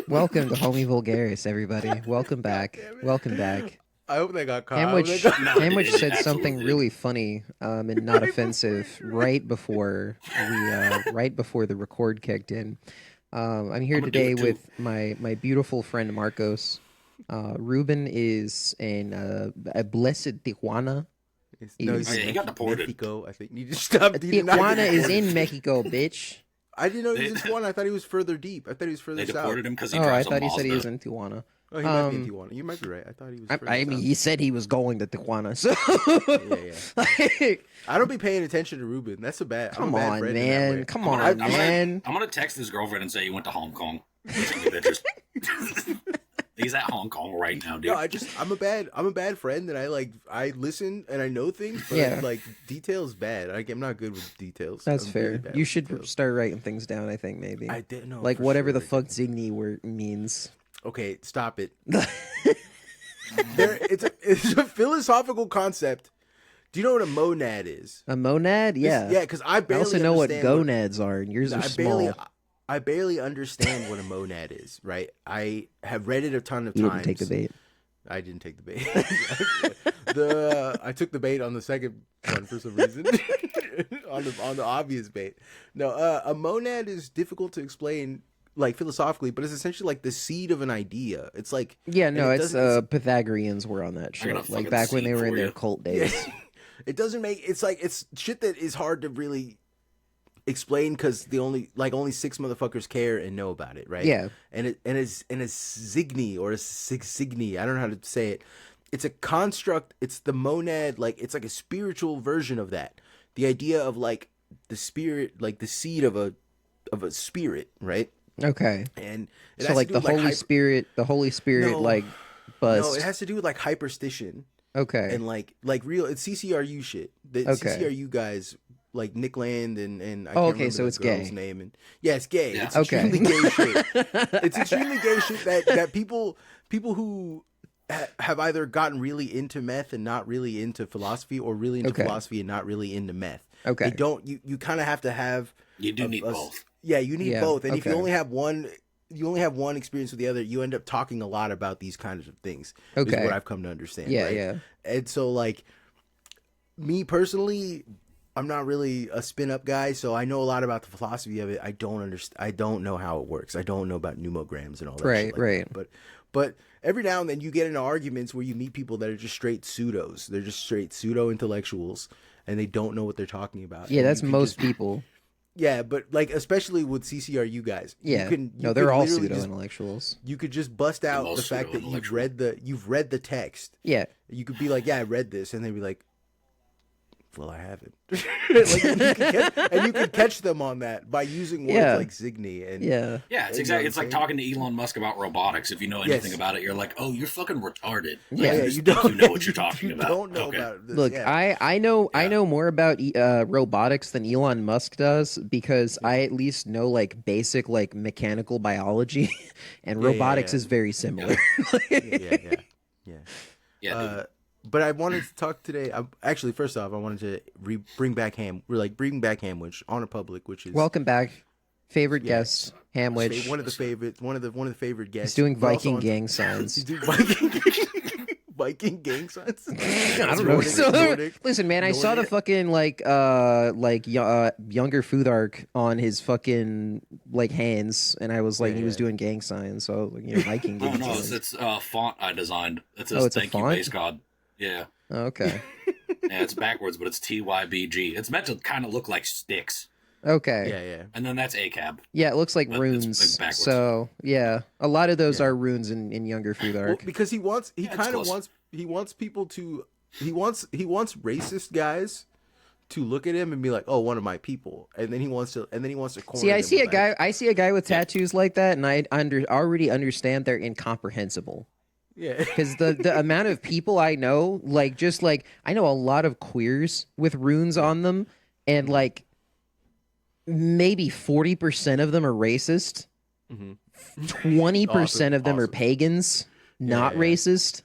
Welcome to HomieVulgaris, everybody. Welcome back. Welcome back. I hope they got caught. Hamwitch said something really funny and not offensive right before the record kicked in. I'm here today with my beautiful friend Marcos. Ruben is in a blessed Tijuana. He got deported. Mexico, I think. You just stop. Tijuana is in Mexico, bitch. I didn't know he was in Tijuana. I thought he was further deep. I thought he was further south. They deported him because he I thought he said he was in Tijuana. Oh, he might be in Tijuana. You might be right. I thought he was. I mean, he said he was going to Tijuana. So yeah. I don't be paying attention to Ruben. That's a bad. Come on, man. Come on, man. I'm gonna text his girlfriend and say he went to Hong Kong. He's at Hong Kong right now, dude. No, I'm a bad friend, and I listen and I know things, but like details bad. I'm not good with details. That's fair. You should start writing things down. I think maybe. I didn't know. Like whatever the fuck Zigny word means. Okay, stop it. It's a philosophical concept. Do you know what a monad is? A monad? Yeah. Yeah, because I barely also know what gonads are, and yours are small. I barely understand what a monad is, right? I have read it a ton of times. You didn't take the bait. I didn't take the bait. I took the bait on the second one for some reason. on the obvious bait. No, a monad is difficult to explain, like philosophically, but it's essentially like the seed of an idea. It's like it's Pythagoreans were on that shit, like back when they were in their cult days. Yeah. It doesn't make it's shit that is hard to really explain because only 6 motherfuckers care and know about it, right? Yeah. And it's Zigny or a Signy. I don't know how to say it. It's a construct. It's the monad. Like it's like a spiritual version of that. The idea of like the spirit, like the seed of a spirit, right? Okay. And so like the Holy Spirit, like bust. No, it has to do with like hyperstition. Okay. And like real, it's CCRU shit. The CCRU guys. Like Nick Land and I can't remember so the it's girl's gay. name and it's gay. Yeah. It's extremely gay shit. It's extremely gay shit that people who have either gotten really into meth and not really into philosophy, or really into philosophy and not really into meth. Okay, they don't. You kind of have to have. You do need both. Yeah, you need both. And if you only have one experience with the other, you end up talking a lot about these kinds of things. Okay, is what I've come to understand. Yeah, right? yeah. And so, like, me personally, I'm not really a spin-up guy, so I know a lot about the philosophy of it. I don't understand. I don't know how it works. I don't know about pneumograms and all that. Right, shit like that. But every now and then you get into arguments where you meet people that are just straight pseudos. They're just straight pseudo-intellectuals, and they don't know what they're talking about. Yeah, that's most people. Yeah, but like especially with CCRU guys. Yeah, they're all pseudo-intellectuals. You could just bust out the fact that you've read the text. Yeah, you could be like, yeah, I read this, and they'd be like, well, I haven't. You can catch them on that by using words like Zigny and it's exactly. It's like talking to Elon Musk about robotics. If you know anything about it, you're like, oh, you're fucking retarded. You know what you're talking about. Don't know about this. Look, I know more about robotics than Elon Musk does, because I at least know like basic like mechanical biology, and robotics is very similar. Yeah. But I wanted to talk today. Actually, first off, I wanted to bring back Hamwitch on a public, which is welcome back, favorite guest Hamwitch. One of the favorite guests. He's doing Viking gang signs. He's doing Viking gang signs. I don't know. Listen, man, I saw the fucking younger food arc on his fucking like hands, and I was like, he was doing gang signs. So Viking gang signs. It's a font I designed. It's a thank you base god. Yeah. Okay. Yeah, it's backwards, but it's TYBG. It's meant to kind of look like sticks. Okay. Yeah. And then that's ACAB. Yeah, it looks like runes. So yeah, a lot of those are runes in younger food arc. Well, because he wants people to he wants racist guys to look at him and be like, oh, one of my people, and then he wants to corner. See, I see a guy with tattoos like that, and I already understand they're incomprehensible. Yeah, because the amount of people I know, I know a lot of queers with runes on them, and like maybe 40% of them are racist. 20% of them are pagans, not racist.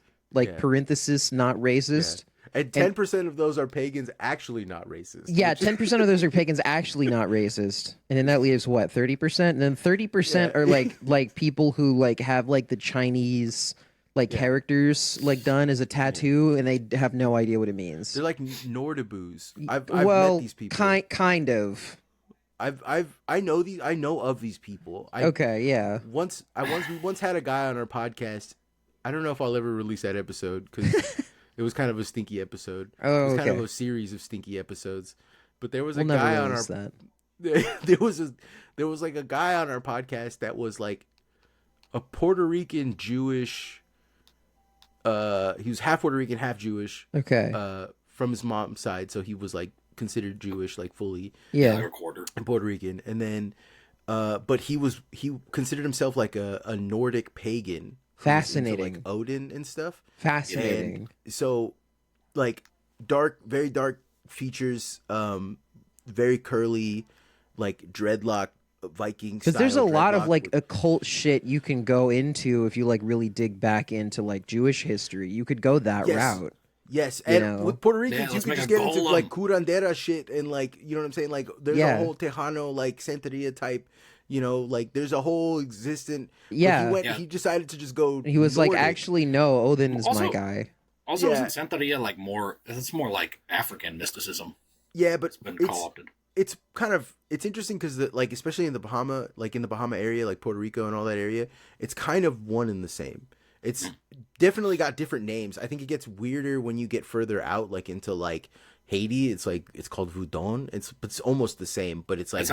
Parenthesis, not racist. And 10% of those are pagans actually not racist. Yeah, 10% of those are pagans actually not racist. And then that leaves what, 30%? And then 30% are like people who like have like the Chinese like characters like done as a tattoo and they have no idea what it means. They're like Nordaboos. I've met these people. Kind of. I know of these people. We once had a guy on our podcast. I don't know if I'll ever release that episode because it was kind of a stinky episode. It was kind of a series of stinky episodes. But there was a guy on our there was like a guy on our podcast that was like a Puerto Rican Jewish. He was half Puerto Rican, half Jewish. Okay. From his mom's side, so he was like considered Jewish, like fully. Yeah. Like a quarter. And Puerto Rican, and then, but he considered himself like a Nordic pagan. Fascinating. Like Odin and stuff. Fascinating. And so, like very dark features, very curly, like dreadlock Viking. Because there's a lot of like occult shit you can go into if you like really dig back into like Jewish history. You could go that route. Yes, and with Puerto Ricans, you could just get into like curandera shit and like, you know what I'm saying? Like there's a whole Tejano like Santeria type, you know, like there's a whole existent. He decided to just go. He was Nordic. Like, actually, no, Odin is my guy. Also, isn't Santeria like more? It's more like African mysticism. Yeah, but it's been co-opted. It's kind of interesting because like especially in the Bahama area, like Puerto Rico and all that area, it's kind of one and the same. It's definitely got different names. I think it gets weirder when you get further out, like into like Haiti. It's like it's called Voodoo. It's almost the same, but it's like that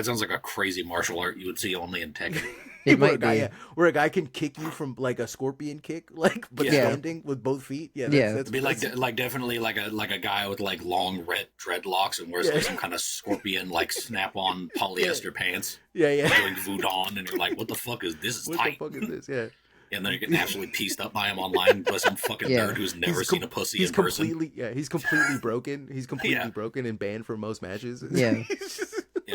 sounds like a crazy martial art you would see only in Tekken. It might be where a guy can kick you from like a scorpion kick, like but standing with both feet. Yeah, that'd be like definitely like a guy with like long red dreadlocks and wears like some kind of scorpion like snap-on polyester pants. Yeah. Doing Voodoo, and you're like, what the fuck is this? What the fuck is this? Yeah. And then you're getting absolutely pieced up by him online by some fucking nerd who's never seen a pussy in person. He's completely broken. He's completely broken and banned from most matches. Yeah.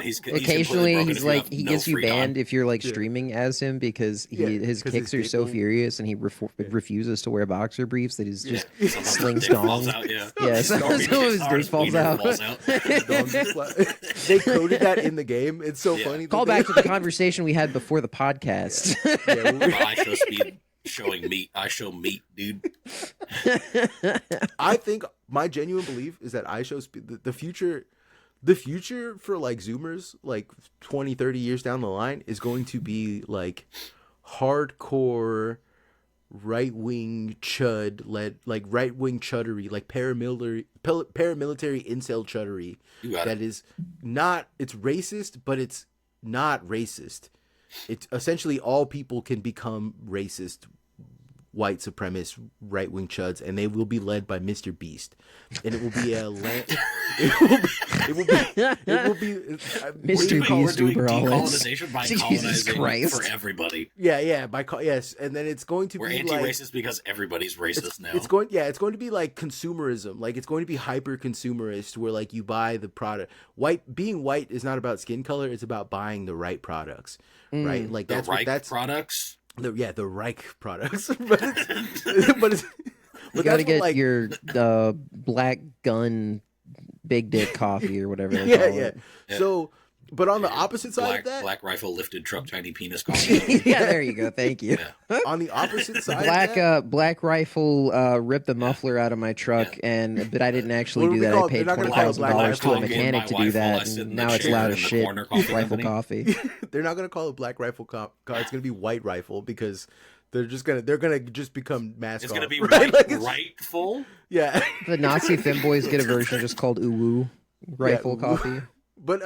He's occasionally he's like he gets you banned if you're like streaming as him because his kicks are so furious and he refuses to wear boxer briefs that he's just slings dong. Some of his dick falls out. They coded that in the game. It's so funny. Call back to the conversation we had before the podcast. I show speed showing meat. I show meat, dude. I think my genuine belief is that I show speed. The future for like Zoomers, like 20, 30 years down the line, is going to be like hardcore right-wing chud led, like right-wing chuddery, like paramilitary incel chuddery. That is not, it's racist, but it's not racist. It's essentially all people can become racist, white supremacist, right-wing chuds, and they will be led by Mr. Beast, and it will be a it will be Mr. Beast Uber decolonization by colonizing for everybody. Yes, and then it's going to be anti-racist like, because everybody's racist now. It's going to be like consumerism, like it's going to be hyper consumerist, where like you buy the product. Being white is not about skin color; it's about buying the right products, right? Like that's products. The Reich products, but you got to get like, your black gun big dick coffee or whatever they call it. So, but on the opposite side of that, black rifle lifted truck tiny penis coffee. There you go. Thank you. On the opposite side, black rifle ripped the muffler out of my truck, but I didn't actually do that. I paid $20,000 to a mechanic to do that, and now it's loud as shit. Rifle coffee. They're not gonna call it black rifle car. It's gonna be white rifle because they're gonna become mascot. It's gonna be rightful. Yeah. The Nazi femboys get a version just called Uwu rifle coffee. But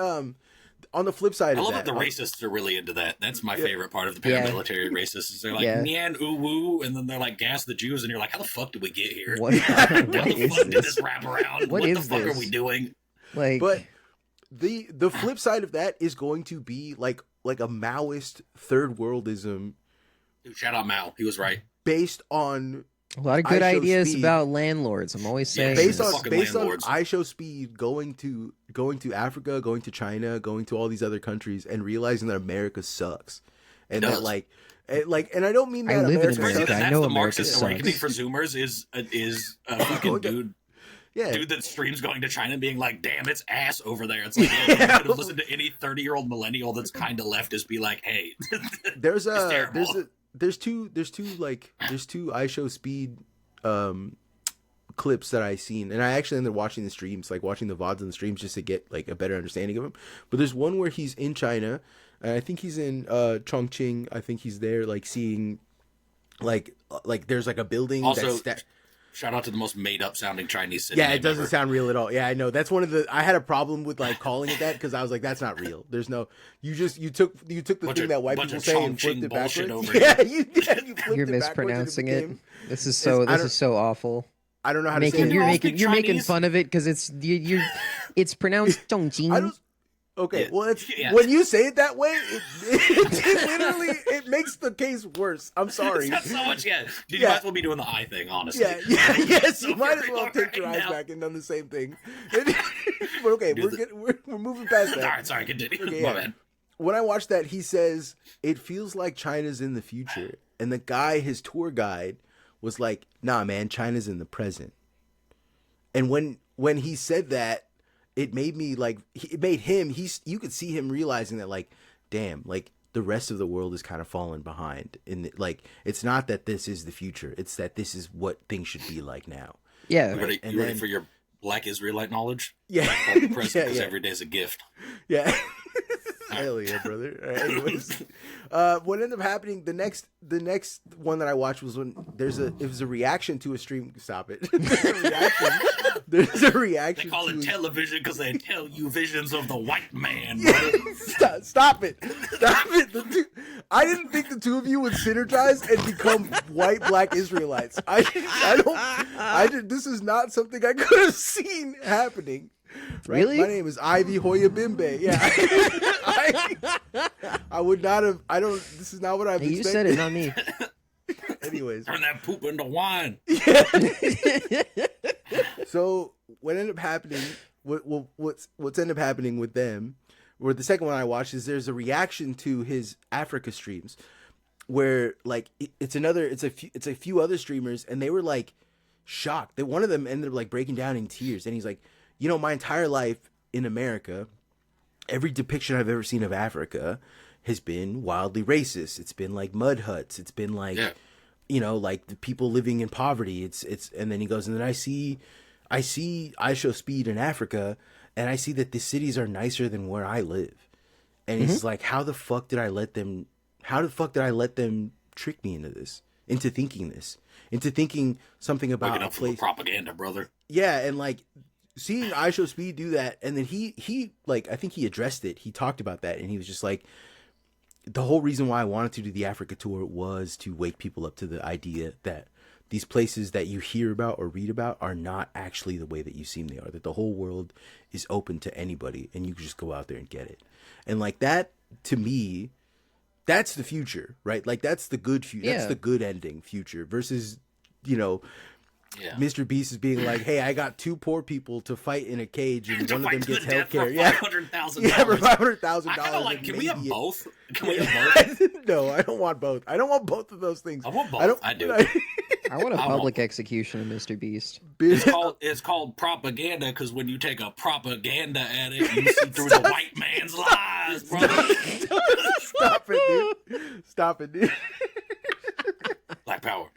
on the flip side, I love that the racists are really into that. That's my favorite part of the paramilitary racists. Is they're like Nyan Uwu, and then they're like gas the Jews, and you're like, how the fuck did we get here? How the fuck did this wrap around? What the fuck are we doing? Like, but the flip side of that is going to be like a Maoist third worldism. Dude, shout out Mao. He was right. Based on a lot of good ideas about landlords. I'm always saying based on I Show Speed going to Africa, going to China, going to all these other countries, and realizing that America sucks, and that and I don't mean that I live in America. Sucks. I know the America Marxist sucks. awakening for Zoomers is a fucking dude. Yeah. Dude that streams going to China being like, damn, it's ass over there. It's like, you could have listened to any 30-year-old millennial that's kind of leftist be like, hey, there's two iShowSpeed clips that I seen, and I actually ended up watching the streams, like watching the VODs and the streams just to get like a better understanding of him. But there's one where he's in China, and I think he's in Chongqing. I think he's there like seeing like there's like a building also, that's shout out to the most made up sounding Chinese city. Yeah, it doesn't sound real at all. Yeah, I know. That's one of the. I had a problem with like calling it that because I was like, that's not real. There's no. You took the thing that white people say and flipped it backwards. Yeah, you You're mispronouncing it. This is so awful. I don't know how to say it. You're making fun of it because it's pronounced Chongqing. Okay, well, it's when you say it that way, it literally it makes the case worse. I'm sorry. It's got so much. Yeah, you might as well be doing the eye thing, honestly. Yes, you might as well take your eyes back and done the same thing. But okay, we're moving past that. All right, sorry, continue. Okay, My bad. When I watched that, he says it feels like China's in the future, and the guy, his tour guide, was like, "Nah, man, China's in the present." And when he said that, it made me like, it made him, you could see him realizing that like, damn, like the rest of the world is kind of falling behind. And like, it's not that this is the future. It's that this is what things should be like now. Yeah. You ready for your Black Israelite knowledge? Yeah. The present, because every day's a gift. Yeah. Hell yeah, brother. All right, anyways, what ended up happening? The next one that I watched was when it was a reaction to a stream. Stop it. There's a reaction. They call it television because they tell you visions of the white man. Stop it. I didn't think the two of you would synergize and become white Black Israelites. This is not something I could have seen happening. Right? Really? My name is IvyCorp. Yeah. I would not have. This is not what I've expected. You said it, not me. Anyways. Turn that poop into wine. Yeah. So what ended up happening, what's ended up happening with them, or the second one I watched, is there's a reaction to his Africa streams where like it's a few other streamers, and they were like shocked that one of them ended up like breaking down in tears, and he's like, my entire life in America, every depiction I've ever seen of Africa has been wildly racist. It's been like mud huts. It's been like, like the people living in poverty. And then he goes, and then I see iShowSpeed in Africa, and I see that the cities are nicer than where I live. And he's like, how the fuck did I let them trick me into thinking something about Looking up for the propaganda, brother. Yeah. And like, seeing iShowSpeed do that, and then he like, I think he addressed it. He talked about that, and he was just like, the whole reason why I wanted to do the Africa tour was to wake people up to the idea that these places that you hear about or read about are not actually the way that you seem they are. That the whole world is open to anybody, and you can just go out there and get it. And like that, to me, that's the future, right? Like that's the good future. Yeah. That's the good ending future versus, Mr. Beast is being like, hey, I got two poor people to fight in a cage, and one of them gets healthcare. Yeah, $500,000. Yeah, for $500,000. I kind of like. Can we have both? No, I don't want both. I don't want both of those things. I want both. I do. I want a public execution of Mr. Beast. It's called propaganda because when you take a propaganda at it, you see through the white man's lies, brother. Stop it, dude. Black power.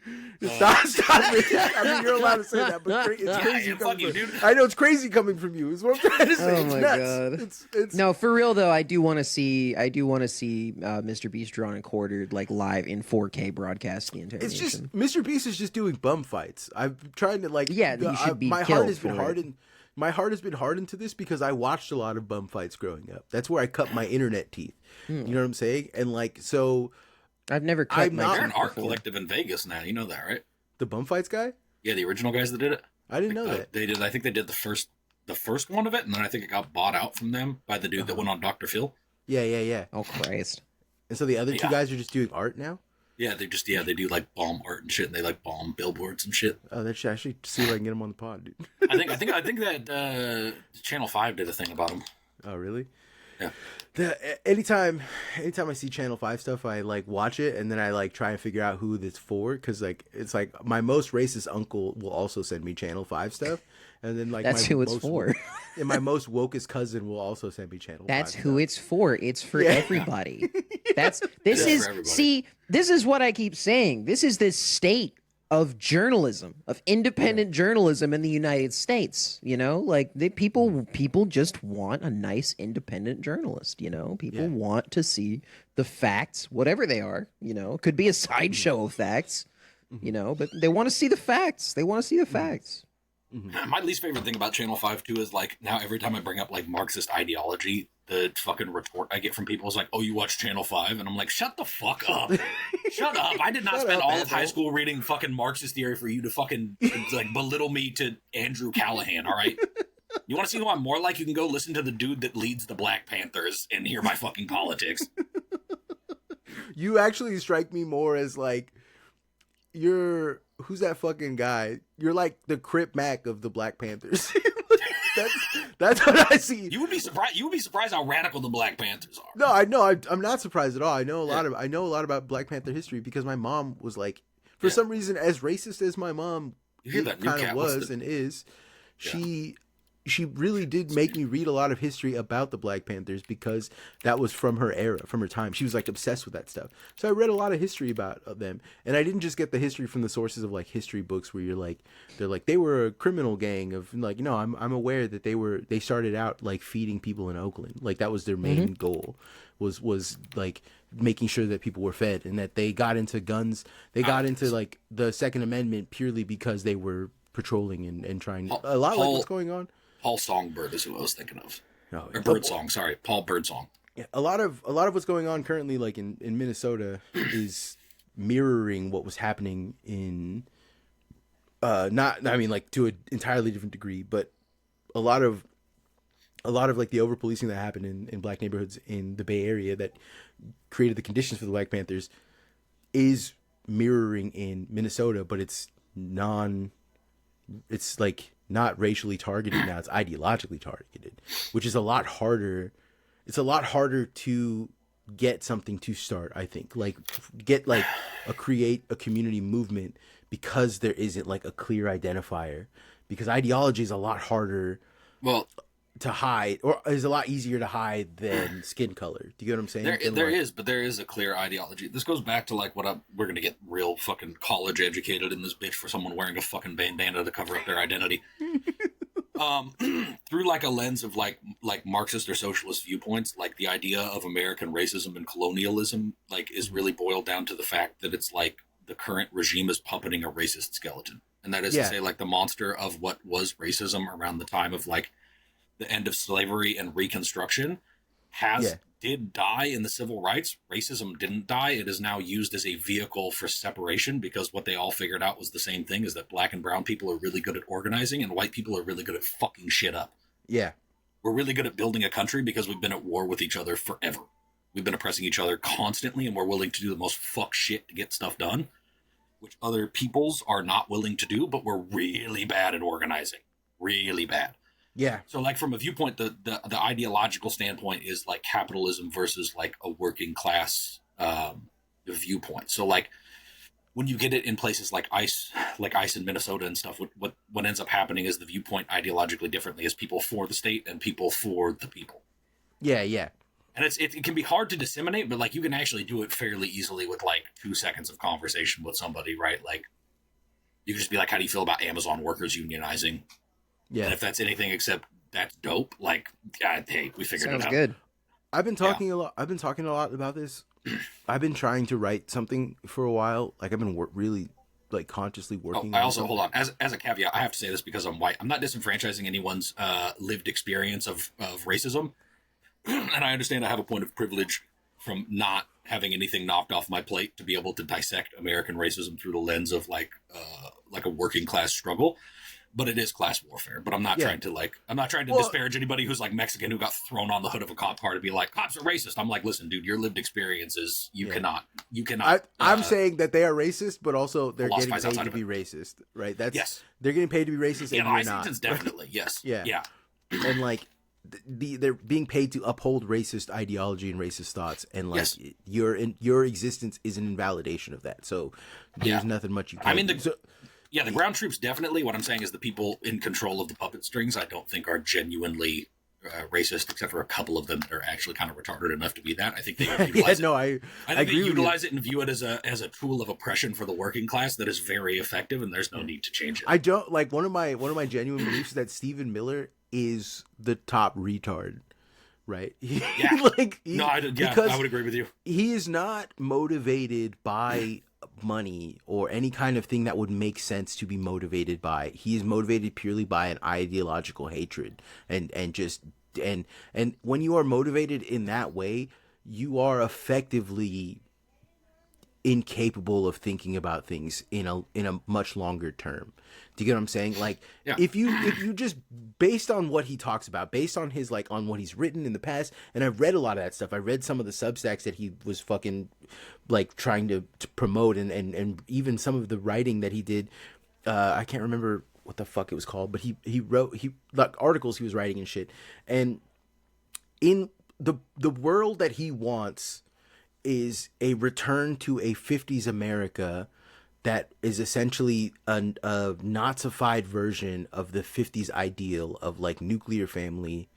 Stop it. I mean, you're allowed to say that, but it's crazy coming from you. I know it's crazy coming from you. Is what I'm trying to say. Oh my god. It's... No, for real though, I do want to see Mr. Beast drawn and quartered like live in 4K broadcast the entire It's nation. just Mr. Beast is just doing bum fights. I'm trying to like. Yeah, you should be. My heart has been hardened. My heart has been hardened to this because I watched a lot of bum fights growing up. That's where I cut my internet teeth. You know what I'm saying? And like so. I've never cut my teeth. They're an art collective in Vegas now. You know that, right? The bum fights guy? Yeah, the original guys that did it. I didn't know that. They did. I think they did the first one of it, and then I think it got bought out from them by the dude that went on Dr. Phil. Yeah. Oh Christ! And so the other two guys are just doing art now. Yeah, they do like bomb art and shit, and they like bomb billboards and shit. Oh, that shit. I should see if I can get them on the pod, dude. I think that Channel 5 did a thing about them. Oh, really? Yeah. Anytime I see Channel 5 stuff, I like watch it and then I like try and figure out who it's for, because like it's like my most racist uncle will also send me Channel 5 stuff, and then like that's who it's for. And my most wokest cousin will also send me Channel 5. That's who it's for. It's for everybody. This is what I keep saying. This is the state of journalism, of independent journalism in the United States. You know, like people just want a nice independent journalist. You know, people want to see the facts, whatever they are. You know, could be a sideshow of facts. You know, but they want to see the facts. They want to see the facts. My least favorite thing about Channel 5 too is like now every time I bring up like Marxist ideology, the fucking retort I get from people is like, "Oh, you watch Channel 5?" And I'm like, "Shut the fuck up! Shut up! I did not spend all of high school reading fucking Marxist theory for you to fucking like belittle me to Andrew Callahan. All right? You want to see who I'm more like? You can go listen to the dude that leads the Black Panthers and hear my fucking politics." You actually strike me more as like who's that fucking guy? You're like the Crip Mac of the Black Panthers. That's what I see. You would be surprised how radical the Black Panthers are. No, I know. I'm not surprised at all. I know a lot about Black Panther history because my mom was like, for some reason, as racist as my mom kind of was and is, she really did make me read a lot of history about the Black Panthers because that was from her era, from her time. She was like obsessed with that stuff. So I read a lot of history about them. And I didn't just get the history from the sources of like history books where you're like, they're like, they were a criminal gang of like, no, I'm aware that they started out like feeding people in Oakland. Like that was their main goal was like making sure that people were fed, and that they got into guns. They got into like the Second Amendment purely because they were patrolling and trying a lot like what's going on. Paul Songbird is who I was thinking of. No, or Birdsong, sorry. Paul Birdsong. Yeah, a lot of what's going on currently, like in Minnesota, is mirroring what was happening in like to an entirely different degree, but a lot of like the over policing that happened in black neighborhoods in the Bay Area that created the conditions for the Black Panthers is mirroring in Minnesota, but it's like not racially targeted now, it's ideologically targeted, which is a lot harder. It's a lot harder to get something to start, I think. Like create a community movement because there isn't like a clear identifier. Because ideology is a lot harder to hide, or is a lot easier to hide than skin color. Do you get what I'm saying? There is a clear ideology. This goes back to like we're gonna get real fucking college educated in this bitch for someone wearing a fucking bandana to cover up their identity. Through like a lens of like Marxist or socialist viewpoints, like the idea of American racism and colonialism like is really boiled down to the fact that it's like the current regime is puppeting a racist skeleton, and that is to say like the monster of what was racism around the time of like the end of slavery and Reconstruction did die in the civil rights. Racism didn't die. It is now used as a vehicle for separation, because what they all figured out was the same thing, is that black and brown people are really good at organizing and white people are really good at fucking shit up. Yeah. We're really good at building a country because we've been at war with each other forever. We've been oppressing each other constantly, and we're willing to do the most fuck shit to get stuff done, which other peoples are not willing to do, but we're really bad at organizing. Really bad. Yeah. So like from a viewpoint, the ideological standpoint is like capitalism versus like a working class viewpoint. So like when you get it in places like ICE in Minnesota and stuff, what ends up happening is the viewpoint ideologically differently is people for the state and people for the people. Yeah, yeah. And it can be hard to disseminate, but like you can actually do it fairly easily with like 2 seconds of conversation with somebody, right? Like you can just be like, how do you feel about Amazon workers unionizing? Yeah. And if that's anything except that's dope, like, hey, we figured it out. Sounds good. I've been talking a lot. I've been talking a lot about this. I've been trying to write something for a while. Like I've been really like consciously working. I also hold on as a caveat. I have to say this because I'm white. I'm not disenfranchising anyone's lived experience of racism, and I understand I have a point of privilege from not having anything knocked off my plate to be able to dissect American racism through the lens of like a working class struggle. But it is class warfare. But I'm not trying to disparage anybody who's like Mexican who got thrown on the hood of a cop car to be like, cops are racist. I'm like, listen, dude, your lived experience is you cannot. I'm saying that they are racist, but also they're getting paid to be racist, right? They're getting paid to be racist, and you're not. Definitely, yes. Yeah. And like they're being paid to uphold racist ideology and racist thoughts, and like Yes. your existence is an invalidation of that. So there's nothing much you can. I mean, the ground troops definitely. What I'm saying is the people in control of the puppet strings, I don't think are genuinely racist, except for a couple of them that are actually kind of retarded enough to be that. I think they utilize I think they utilize it and view it as a tool of oppression for the working class that is very effective, and there's no need to change it. I don't like one of my genuine beliefs is that Stephen Miller is the top retard, right? Yeah. Because I would agree with you. He is not motivated by money or any kind of thing that would make sense to be motivated by. He is motivated purely by an ideological hatred, and when you are motivated in that way, you are effectively incapable of thinking about things in a much longer term. Do you get what I'm saying? Like, if you just, based on what he talks about, based on his, like, on what he's written in the past, and I've read a lot of that stuff. I read some of the Substacks that he was fucking, like, trying to promote, and even some of the writing that he did. I can't remember what the fuck it was called, but he wrote, like, articles he was writing and shit. And in the world that he wants is a return to a 50s America that is essentially a Nazified version of the 50s ideal of, like, nuclear family,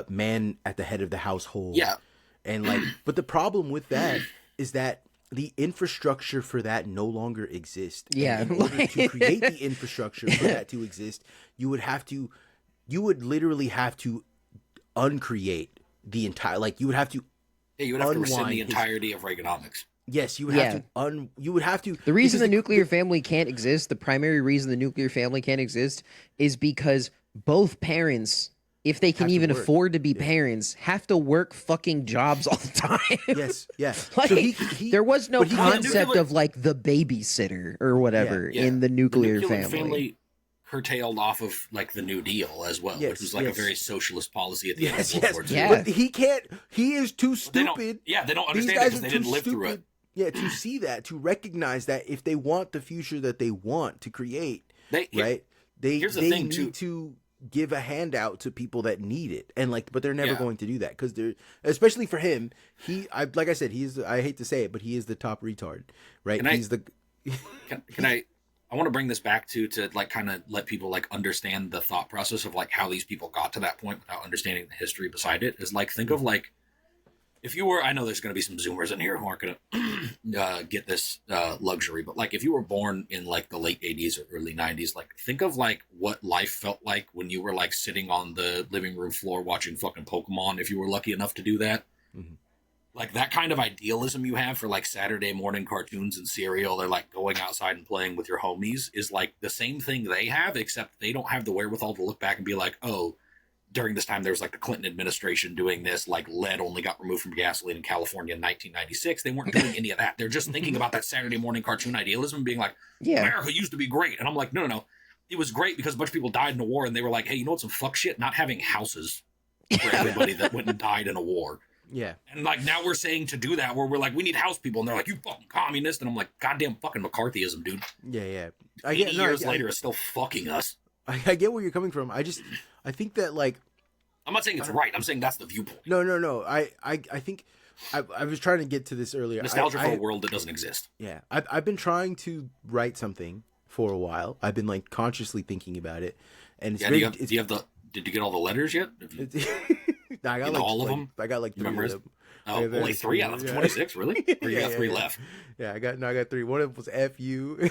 man at the head of the household. Yeah. And, like, but the problem with that is that the infrastructure for that no longer exists. Yeah. And in order to create the infrastructure for that to exist, you would literally have to uncreate the entire, like, you would have to rescind the entirety of Reaganomics. Yes, you would have to. You would have to. The reason the nuclear family can't exist, the primary reason the nuclear family can't exist, is because both parents, if they can even afford to be parents, have to work fucking jobs all the time. Yes, yeah. Like, so there was no concept of, like, the babysitter or whatever in the nuclear family. Curtailed off of, like, the New Deal as well, which was like a very socialist policy at the end of World War II. Yeah. But he can't. He is too stupid. They don't understand it because they didn't live through it. Yeah, to see that, to recognize that if they want the future that they want to create, they need to give a handout to people that need it, and, like, but they're never going to do that because they're, especially for him. Like I said, I hate to say it, but he is the top retard, right? And he's I want to bring this back to like kind of let people, like, understand the thought process of, like, how these people got to that point without understanding the history beside it. Is, like, think of, like, if you were, I know there's going to be some Zoomers in here who aren't going to get this luxury, but, like, if you were born in, like, the late 80s or early 90s, like, think of, like, what life felt like when you were, like, sitting on the living room floor watching fucking Pokemon, if you were lucky enough to do that. Mm-hmm. Like, that kind of idealism you have for, like, Saturday morning cartoons and cereal, or, like, going outside and playing with your homies, is, like, the same thing they have, except they don't have the wherewithal to look back and be like, oh, during this time there was, like, the Clinton administration doing this, like, lead only got removed from gasoline in California in 1996. They weren't doing any of that. They're just thinking about that Saturday morning cartoon idealism and being like, America used to be great. And I'm like, no. It was great because a bunch of people died in a war, and they were like, hey, you know what's some fuck shit? Not having houses for everybody that went and died in a war. Yeah. And, like, now we're saying to do that where we're like, we need house people. And they're like, you fucking communist. And I'm like, goddamn fucking McCarthyism, dude. Yeah. 80 years later, it's still fucking us. I get where you're coming from. I think that, like, I'm not saying it's right. I'm saying that's the viewpoint. No. I think I was trying to get to this earlier. Nostalgia for a world that doesn't exist. Yeah. I've been trying to write something for a while. I've been, like, consciously thinking about it. And it's did you get all the letters yet? I got, like, all of them. I got, like, 3 of them. Oh, only 3 out of 26, really? Or you got 3 left? Yeah, I got 3. One of them was FU.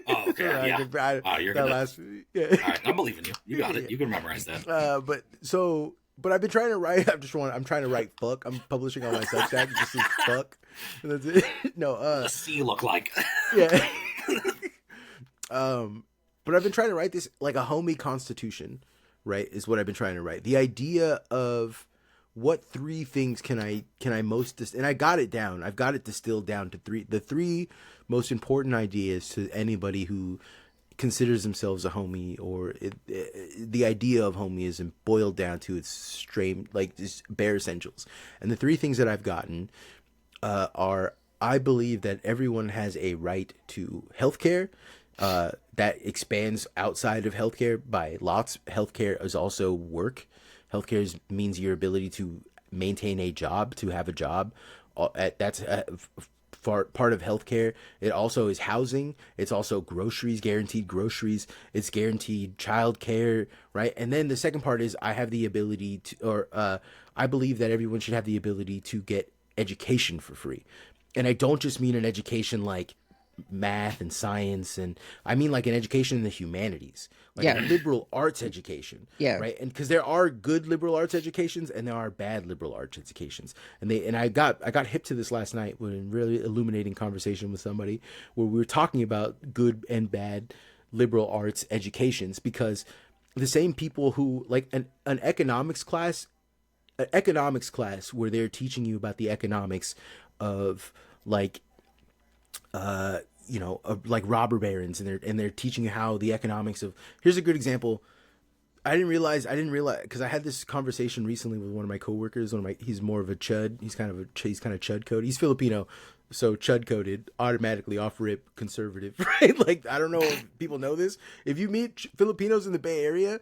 Oh, okay. You're gonna. All right, I'm believing you. You got it. You can memorize that. But I've been trying to write. I'm trying to write fuck. I'm publishing on my Substack. It just says fuck. And that's it. No. What does C look like? Yeah. But I've been trying to write this, like, a homie constitution, right? Is what I've been trying to write. The idea of what 3 things can I most and I got it down. I've got it distilled down to 3. The 3 most important ideas to anybody who considers themselves a homie, or the idea of homieism boiled down to its straight, like, just bare essentials. And the 3 things that I've gotten are, I believe that everyone has a right to healthcare. That expands outside of healthcare by lots. Healthcare is also work. Healthcare means your ability to maintain a job, to have a job. That's part of healthcare. It also is housing. It's also groceries, guaranteed groceries. It's guaranteed childcare, right? And then the second part is I have the ability to, or I believe that everyone should have the ability to get education for free. And I don't just mean an education like math and science, and I mean like an education in the humanities, like a liberal arts education, right? And because there are good liberal arts educations and there are bad liberal arts educations, and I got hip to this last night when in really illuminating conversation with somebody where we were talking about good and bad liberal arts educations, because the same people who like an economics class where they're teaching you about the economics of like like robber barons, and they're teaching you how the economics of, here's a good example. I didn't realize because I had this conversation recently with one of my coworkers. He's more of a chud. He's kind of chud coded. He's Filipino, so chud coded, automatically off rip conservative, right? Like, I don't know if people know this. If you meet Filipinos in the Bay Area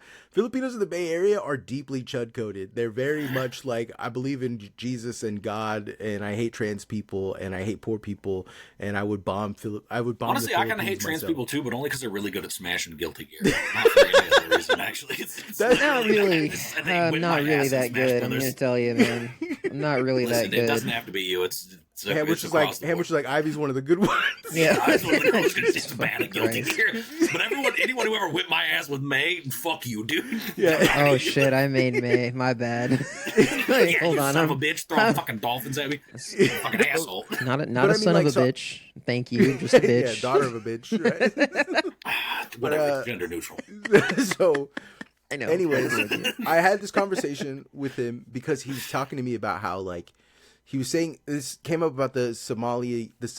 are deeply chud coded. They're very much like, I believe in Jesus and God, and I hate trans people, and I hate poor people, and I would bomb. Honestly, I kind of hate trans people too, but only because they're really good at smashing guilty gear. Not for any other reason, actually. That's not really. I'm not really that good. I'm gonna tell you, man. I'm not really that good. It doesn't have to be you. Hamwitch is like Ivy's one of the good ones. Yeah, Ivy's one of the good ones because it's bad at guilty gear. But anyone who ever whipped my ass with May, fuck you, dude. Yeah. Oh shit, I made May. My bad. Like, hold on, son of a bitch, throwing fucking dolphins at me. Fucking asshole. Not a son of a bitch. Thank you, just a bitch. Yeah, daughter of a bitch. Right? Whatever, it's gender neutral. So. I know. Anyways, I had this conversation with him because he was talking to me about how, like, he was saying, this came up about the Somali, that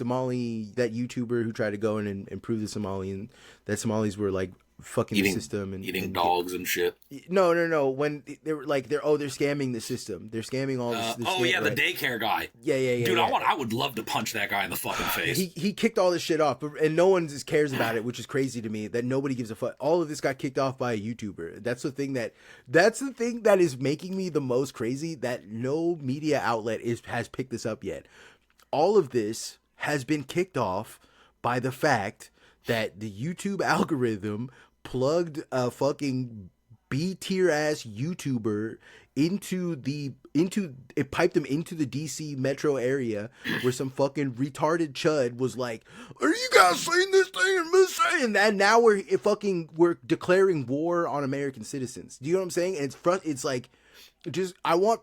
YouTuber who tried to go in and improve the Somali, and that Somalis were like fucking the system and eating dogs and shit. No. When they were like, they're scamming the system. They're scamming all this. The daycare guy. Yeah. Dude, I would love to punch that guy in the fucking face. He kicked all this shit off, and no one just cares about it, which is crazy to me. That nobody gives a fuck. All of this got kicked off by a YouTuber. That's the thing that is making me the most crazy. That no media outlet has picked this up yet. All of this has been kicked off by the fact that the YouTube algorithm plugged a fucking B-tier ass YouTuber it piped him into the DC metro area where some fucking retarded chud was like, "Are you guys seeing this thing?" And now we're declaring war on American citizens. Do you know what I'm saying? And it's like, just I want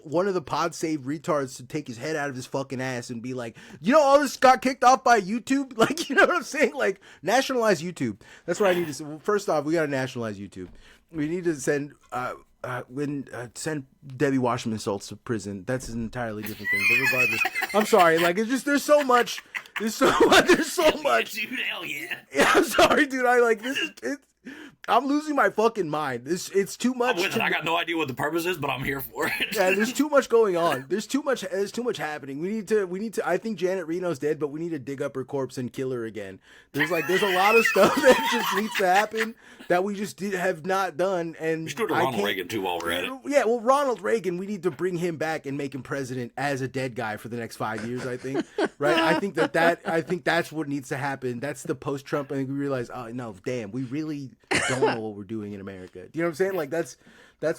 one of the pod save retards to take his head out of his fucking ass and be like, all this got kicked off by YouTube. Like, you know what I'm saying? Like, nationalize YouTube. That's what I need to say. Well, first off, we gotta nationalize YouTube. We need to send send Debbie Wasserman Schultz to prison. That's an entirely different thing. But regardless, I'm sorry. Like, it's just there's so much. Dude, hell yeah. Yeah, I'm sorry, dude. I like this. I'm losing my fucking mind. It's too much. I got no idea what the purpose is, but I'm here for it. Yeah, there's too much going on. There's too much happening. We need to. I think Janet Reno's dead, but we need to dig up her corpse and kill her again. There's a lot of stuff that just needs to happen that we just have not done. And we should do Ronald Reagan too while we're at it. Yeah, well, Ronald Reagan, we need to bring him back and make him president as a dead guy for the next 5 years. I think, right? I think that's what needs to happen. That's the post-Trump. I think we realize, oh no, damn, we really don't know what we're doing in America. Do you know what I'm saying? Like, that's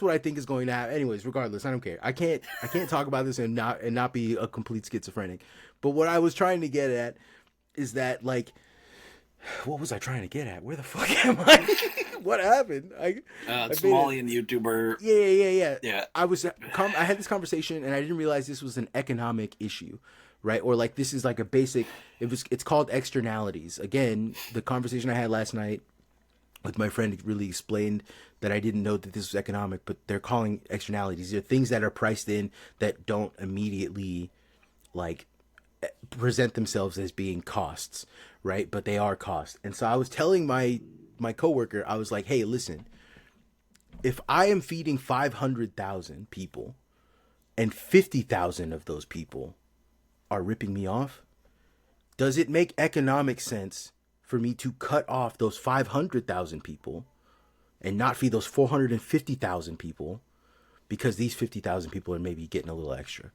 what I think is going to happen. Anyways, regardless, I don't care. I can't talk about this and not be a complete schizophrenic. But what I was trying to get at is that, like, what was I trying to get at? Where the fuck am I? What happened? Somalian YouTuber. Yeah. I had this conversation and I didn't realize this was an economic issue, right? Or like, this is like a basic. It's called externalities. Again, the conversation I had last night with my friend really explained that I didn't know that this was economic, but they're calling externalities. They're things that are priced in that don't immediately like present themselves as being costs, right? But they are costs. And so I was telling my coworker, I was like, hey, listen, if I am feeding 500,000 people and 50,000 of those people are ripping me off, does it make economic sense for me to cut off those 500,000 people and not feed those 450,000 people because these 50,000 people are maybe getting a little extra.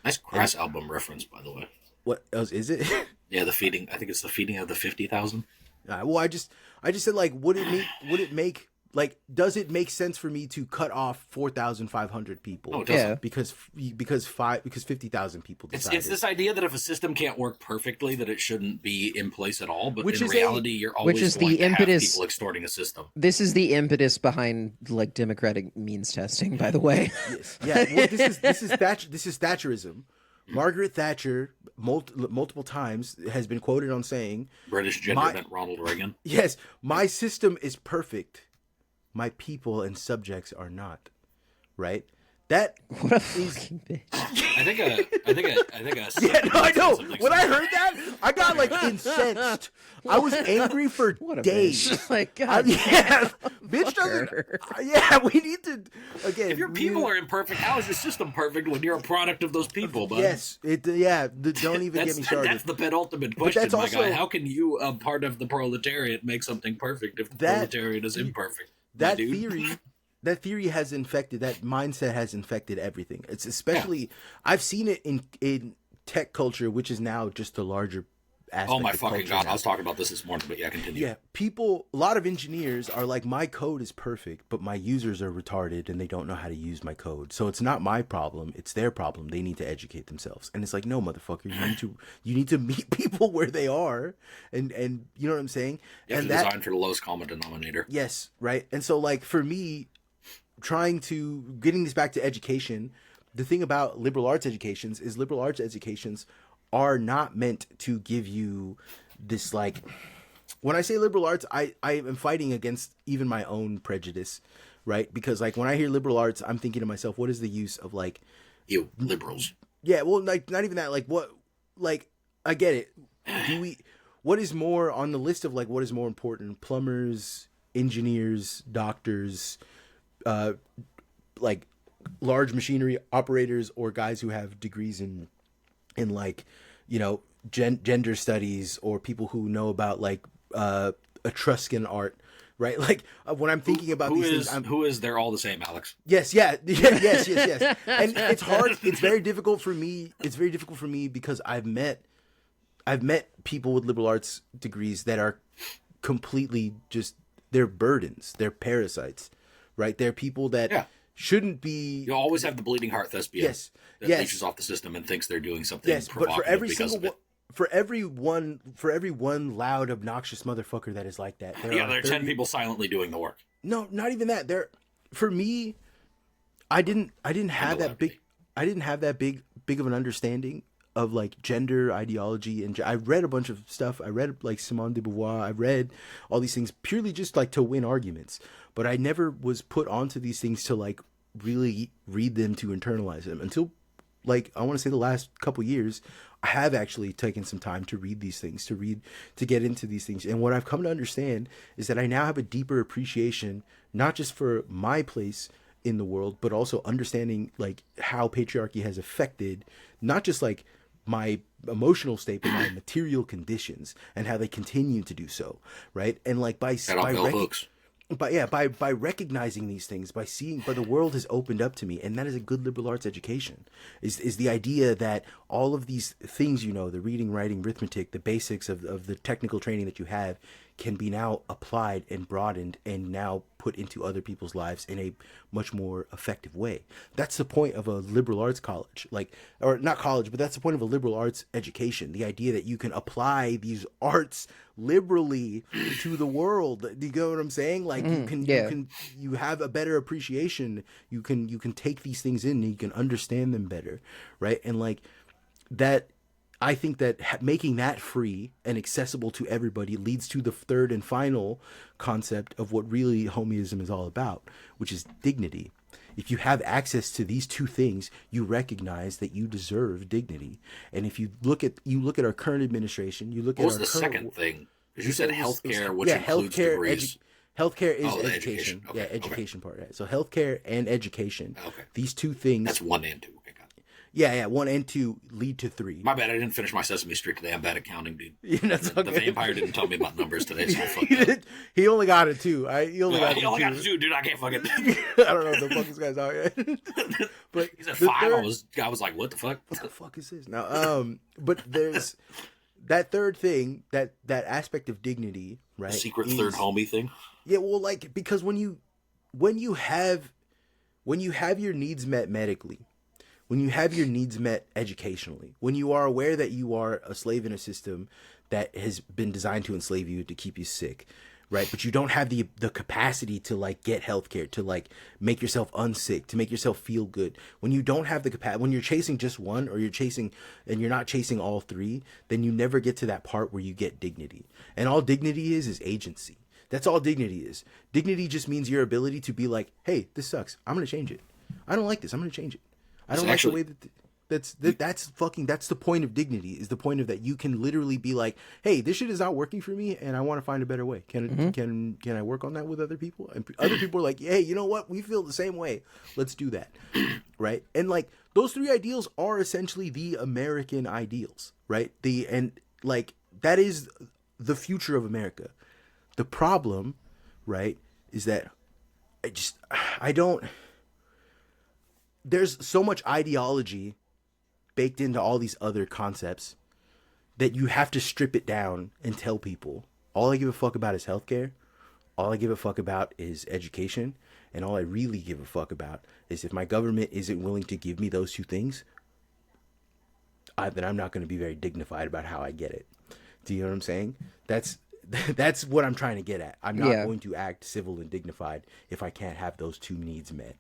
Nice Crass album reference, by the way. What else is it? Yeah, the feeding. I think it's the feeding of the 50,000. Well, I just said, like, would it make like, does it make sense for me to cut off 4,500 people? Oh, it doesn't. Because 50,000 people decided. It's this idea that if a system can't work perfectly, that it shouldn't be in place at all. But in reality, you're always going to have people extorting a system. This is the impetus behind like democratic means testing, by the way. Yes. Yeah. Well, this is Thatcherism. Margaret Thatcher multiple times has been quoted on saying, British gender meant Ronald Reagan. Yes, my system is perfect. My people and subjects are not. Right? That what a fucking bitch. I think a yeah, no, I know. When I heard that, I got like incensed. I was angry for days. Like, God, yeah, bitch doesn't. Yeah, we need to again. If your people are imperfect, how is your system perfect when you're a product of the people? Bud? Yes, don't even get me started. That's the penultimate question, my guy. How can you, a part of the proletariat, make something perfect if the proletariat is imperfect? That theory has infected, that mindset has infected everything. It's especially, I've seen it in tech culture, which is now just a larger aspect. Oh my fucking God. I was talking about this morning, but yeah, continue. Yeah, a lot of engineers are like, my code is perfect, but my users are retarded and they don't know how to use my code. So it's not my problem, it's their problem. They need to educate themselves. And it's like, no, motherfucker, you need to meet people where they are, and you know what I'm saying? You have to design for the lowest common denominator. Yes, right. And so, like, for me, getting this back to education, the thing about liberal arts educations is liberal arts educations are not meant to give you this, like, when I say liberal arts, I am fighting against even my own prejudice, right? Because, like, when I hear liberal arts, I'm thinking to myself, what is the use of, like, you liberals? Yeah, well, like, not even that, like, what, like, I get it. What is more on the list of, like, what is more important? Plumbers, engineers, doctors, like large machinery operators, or guys who have degrees in like, you know, gender studies, or people who know about like Etruscan art, right? Like when I'm thinking about these things, they're all the same, Alex. Yes, yes. And it's hard. It's very difficult for me. It's very difficult for me because I've met people with liberal arts degrees that are completely just, they're burdens, they're parasites. Right, they're people that shouldn't be. You always have the bleeding heart thespian. That leeches off the system and thinks they're doing something. Yes, but for every one loud, obnoxious motherfucker that is like that, there are 10 people silently doing the work. No, not even that. For me, I didn't have that big of an understanding of like gender ideology, and I read a bunch of stuff. I read like Simone de Beauvoir. I read all these things purely just like to win arguments, but I never was put onto these things to like really read them, to internalize them, until like I want to say the last couple years. I have actually taken some time to read these things, to get into these things. And what I've come to understand is that I now have a deeper appreciation, not just for my place in the world, but also understanding like how patriarchy has affected not just like my emotional state, but my material conditions, and how they continue to do so, right? And like by recognizing these things, by the world has opened up to me, and that is a good liberal arts education. Is the idea that all of these things, you know, the reading, writing, arithmetic, the basics of the technical training that you have, can be now applied and broadened and now put into other people's lives in a much more effective way. That's the point of a liberal arts college, or not college, but that's the point of a liberal arts education. The idea that you can apply these arts liberally to the world. Do you get what I'm saying? Like you have a better appreciation. You can take these things in and you can understand them better, right? And like that. I think that making that free and accessible to everybody leads to the third and final concept of what really homieism is all about, which is dignity. If you have access to these two things, you recognize that you deserve dignity. And if you look at our current administration, you look at the second thing? Because you said healthcare, which includes degrees. Healthcare is education. Okay, education part. Right? So healthcare and education. Okay. These two things. That's 1 and 2. Yeah, 1 and 2 lead to 3. My bad, I didn't finish my Sesame Street today. I'm bad at counting, dude. Yeah, the vampire didn't tell me about numbers today, so I fucked up. He only got it 2. He only got it 2, dude. I can't fucking. I don't know if the fuck this guy's out yet. But he's at 5. I was like, what the fuck? What the fuck is this? Now, but there's that third thing, that aspect of dignity, right? The secret third homie thing. Yeah, well, like, because when you have your needs met medically, when you have your needs met educationally, when you are aware that you are a slave in a system that has been designed to enslave you, to keep you sick, right? But you don't have the capacity to like get healthcare, to like make yourself unsick, to make yourself feel good. When you don't have the capacity, when you're chasing just one, or you're not chasing all 3, then you never get to that part where you get dignity. And all dignity is agency. That's all dignity is. Dignity just means your ability to be like, hey, this sucks. I'm going to change it. I don't like this. I'm going to change it. I don't like the way that's the point of dignity, is the point of that you can literally be like, hey, this shit is not working for me and I want to find a better way. Can I work on that with other people? And other people are like, hey, you know what? We feel the same way. Let's do that. Right? And like those 3 ideals are essentially the American ideals, right? That is the future of America. The problem, right, is that there's so much ideology baked into all these other concepts that you have to strip it down and tell people, all I give a fuck about is healthcare, all I give a fuck about is education, and all I really give a fuck about is if my government isn't willing to give me those 2 things, then I'm not going to be very dignified about how I get it. Do you know what I'm saying? That's what I'm trying to get at. I'm not going to act civil and dignified if I can't have those 2 needs met,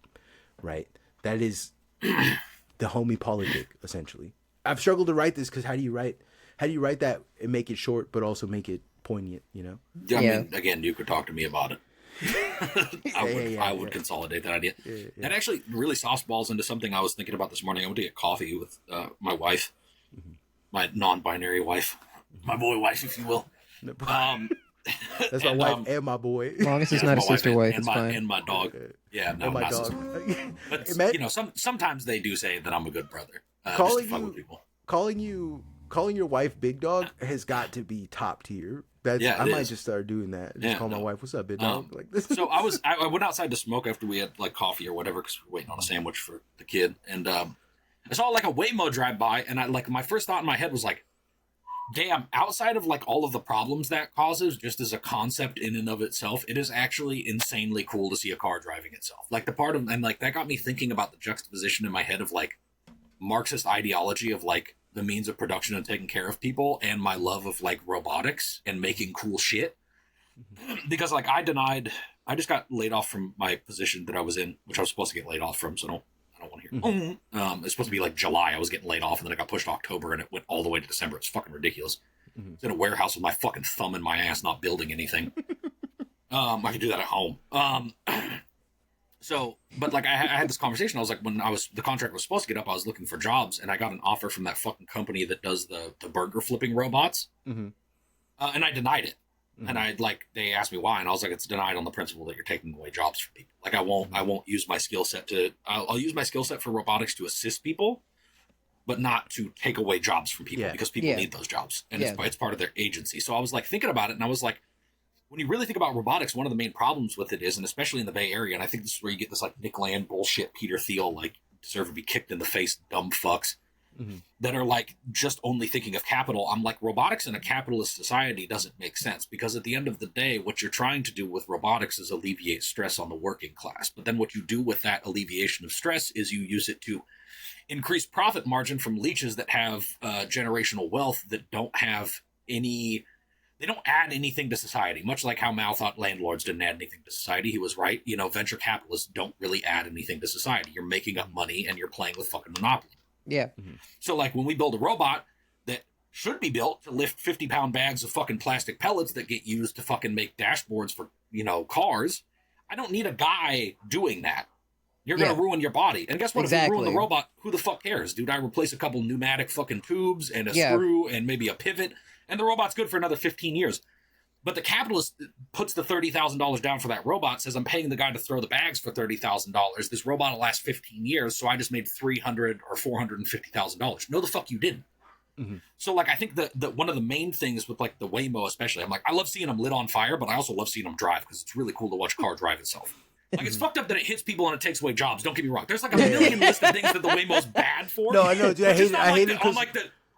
right? That is the homie politic, essentially. I've struggled to write this because how do you write that and make it short but also make it poignant, you know? I mean, again, you could talk to me about it. I would consolidate that idea. That actually really softballs into something I was thinking about this morning. I went to get coffee with my wife, my non-binary wife, my boy wife, if you will. That's my wife and my boy. As long as it's not a sister wife, it's fine. And my dog. Yeah, no, my not dog. But you know, sometimes they do say that I'm a good brother. Calling your wife Big Dog has got to be top tier. I might just start doing that. Just call my wife, "What's up, Big Dog?" Like this. So I went outside to smoke after we had like coffee or whatever because we were waiting on a sandwich for the kid, and I saw like a Waymo drive by, and my first thought in my head was like, damn, outside of like all of the problems that causes, just as a concept in and of itself, it is actually insanely cool to see a car driving itself. Like and like that got me thinking about the juxtaposition in my head of like Marxist ideology of like the means of production and taking care of people, and my love of like robotics and making cool shit. Because like I just got laid off from my position that I was in, which I was supposed to get laid off from, so I don't want to hear. It's supposed to be like July. I was getting laid off, and then it got pushed to October, and it went all the way to December. It's fucking ridiculous. I was in a warehouse with my fucking thumb in my ass, not building anything. I could do that at home. So, but like I had this conversation. I was like, when the contract was supposed to get up, I was looking for jobs, and I got an offer from that fucking company that does the burger flipping robots, and I denied it. And they asked me why, and I was like, it's denied on the principle that you're taking away jobs from people. Like I won't use my skill set I'll use my skill set for robotics to assist people, but not to take away jobs from people because people need those jobs, and it's part of their agency. So I was like thinking about it, and I was like, when you really think about robotics, one of the main problems with it is, and especially in the Bay Area, and I think this is where you get this like Nick Land bullshit, Peter Thiel, like deserve to be kicked in the face, dumb fucks. That are like just only thinking of capital. I'm like, robotics in a capitalist society doesn't make sense, because at the end of the day, what you're trying to do with robotics is alleviate stress on the working class. But then what you do with that alleviation of stress is you use it to increase profit margin from leeches that have generational wealth that don't have they don't add anything to society, much like how Mao thought landlords didn't add anything to society. He was right. You know, venture capitalists don't really add anything to society. You're making up money and you're playing with fucking Monopoly. Yeah. So like when we build a robot that should be built to lift 50-pound bags of fucking plastic pellets that get used to fucking make dashboards for, cars, I don't need a guy doing that. You're going to ruin your body. And guess what? If you ruin the robot, who the fuck cares? Dude, I replace a couple pneumatic fucking tubes and a screw and maybe a pivot, and the robot's good for another 15 years. But the capitalist puts the $30,000 down for that robot, says, I'm paying the guy to throw the bags for $30,000. This robot will last 15 years, so I just made $300,000 or $450,000. No, the fuck you didn't. Mm-hmm. So, like, I think that one of the main things with, like, the Waymo especially, I'm like, I love seeing them lit on fire, but I also love seeing them drive because it's really cool to watch a car drive itself. Like, it's fucked up that it hits people and it takes away jobs. Don't get me wrong. There's, like, a million list of things that the Waymo's bad for. No, I know, dude. I hate it.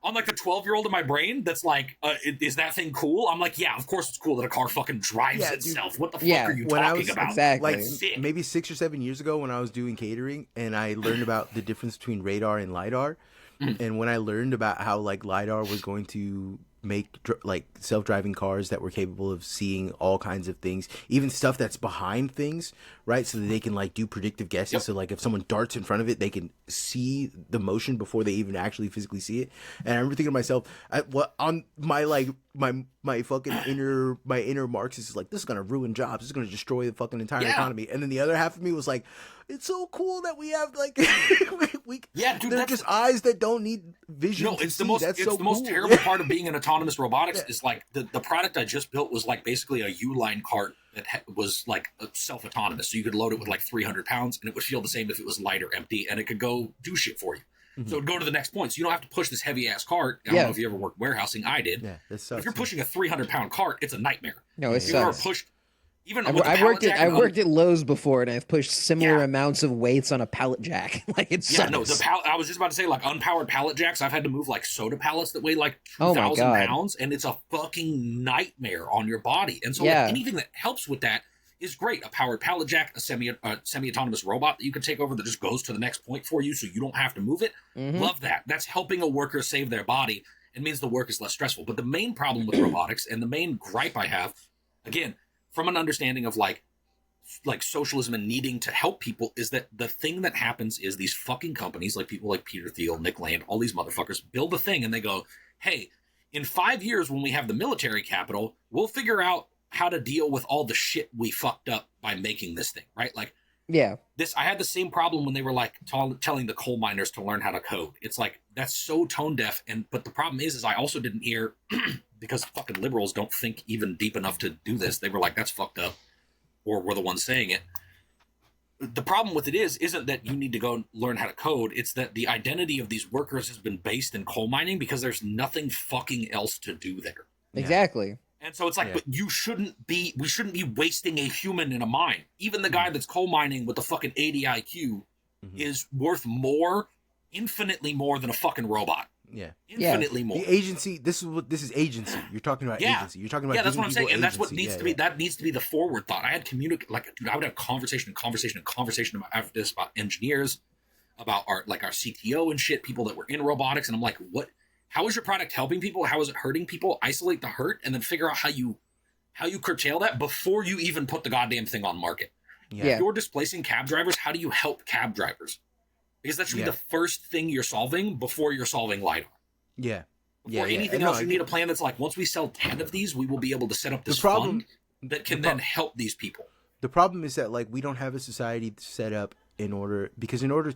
I'm like the 12-year-old in my brain that's like, is that thing cool? I'm like, yeah, of course it's cool that a car fucking drives itself. Dude. What the fuck are you talking about? Exactly. Like, maybe 6 or 7 years ago when I was doing catering and I learned about the difference between radar and LiDAR. And when I learned about how, like, LiDAR was going to make, like, self-driving cars that were capable of seeing all kinds of things, even stuff that's behind things, right? So that they can, like, do predictive guesses. Yep. So, like, if someone darts in front of it, they can see the motion before they even actually physically see it. And I remember thinking to myself, on my, like, my fucking inner Marxist is like, this is going to ruin jobs. This is going to destroy the fucking entire economy. And then the other half of me was like, it's so cool that we have, like, dude, they're just eyes that don't need vision. No, it's the most terrible part of being in autonomous robotics is, like, the product I just built was, like, basically a U-line cart that was, like, self-autonomous. So you could load it with, like, 300 pounds and it would feel the same if it was light or empty, and it could go do shit for you. Mm-hmm. So it would go to the next point. So you don't have to push this heavy-ass cart. I don't know if you ever worked warehousing. I did. Yeah, that sucks. If you're pushing a 300-pound cart, it's a nightmare. No, it sucks. You ever pushed... I worked at Lowe's before, and I've pushed similar amounts of weights on a pallet jack. Like, it sucks. I was just about to say, like, unpowered pallet jacks. I've had to move, like, soda pallets that weigh, like, 2,000 pounds, and it's a fucking nightmare on your body. And so, like, anything that helps with that is great. A powered pallet jack, a semi-autonomous robot that you can take over that just goes to the next point for you so you don't have to move it. Mm-hmm. Love that. That's helping a worker save their body. It means the work is less stressful. But the main problem with robotics, and the main gripe I have, again, from an understanding of like socialism and needing to help people, is that the thing that happens is these fucking companies, like people like Peter Thiel, Nick Land, all these motherfuckers build a thing and they go, hey, in 5 years when we have the military capital, we'll figure out how to deal with all the shit we fucked up by making this thing, right? Like, I had the same problem when they were like telling the coal miners to learn how to code. It's like, that's so tone deaf. But the problem is I also didn't hear because fucking liberals don't think even deep enough to do this. They were like, that's fucked up, or were the ones saying it. The problem with it isn't that you need to go learn how to code. It's that the identity of these workers has been based in coal mining because there's nothing fucking else to do there. Exactly. And so it's like, but we shouldn't be wasting a human in a mine. Even the guy that's coal mining with the fucking 80 IQ is worth infinitely more than a fucking robot. Yeah. Infinitely more. The agency, this is agency. You're talking about agency. You're talking about that's what I'm saying. And that's what needs to be, that needs to be the forward thought. I had I would have conversation after this about engineers, about our CTO and shit, people that were in robotics. And I'm like, how is your product helping people? How is it hurting people? Isolate the hurt and then figure out how you curtail that before you even put the goddamn thing on market. Yeah. If you're displacing cab drivers, how do you help cab drivers? Because that should be the first thing you're solving before you're solving LiDAR. Yeah. Before anything else, you need a plan that's like, once we sell 10 of these, we will be able to set up this fund that can then help these people. The problem is that, like, we don't have a society set up in order to... No, it's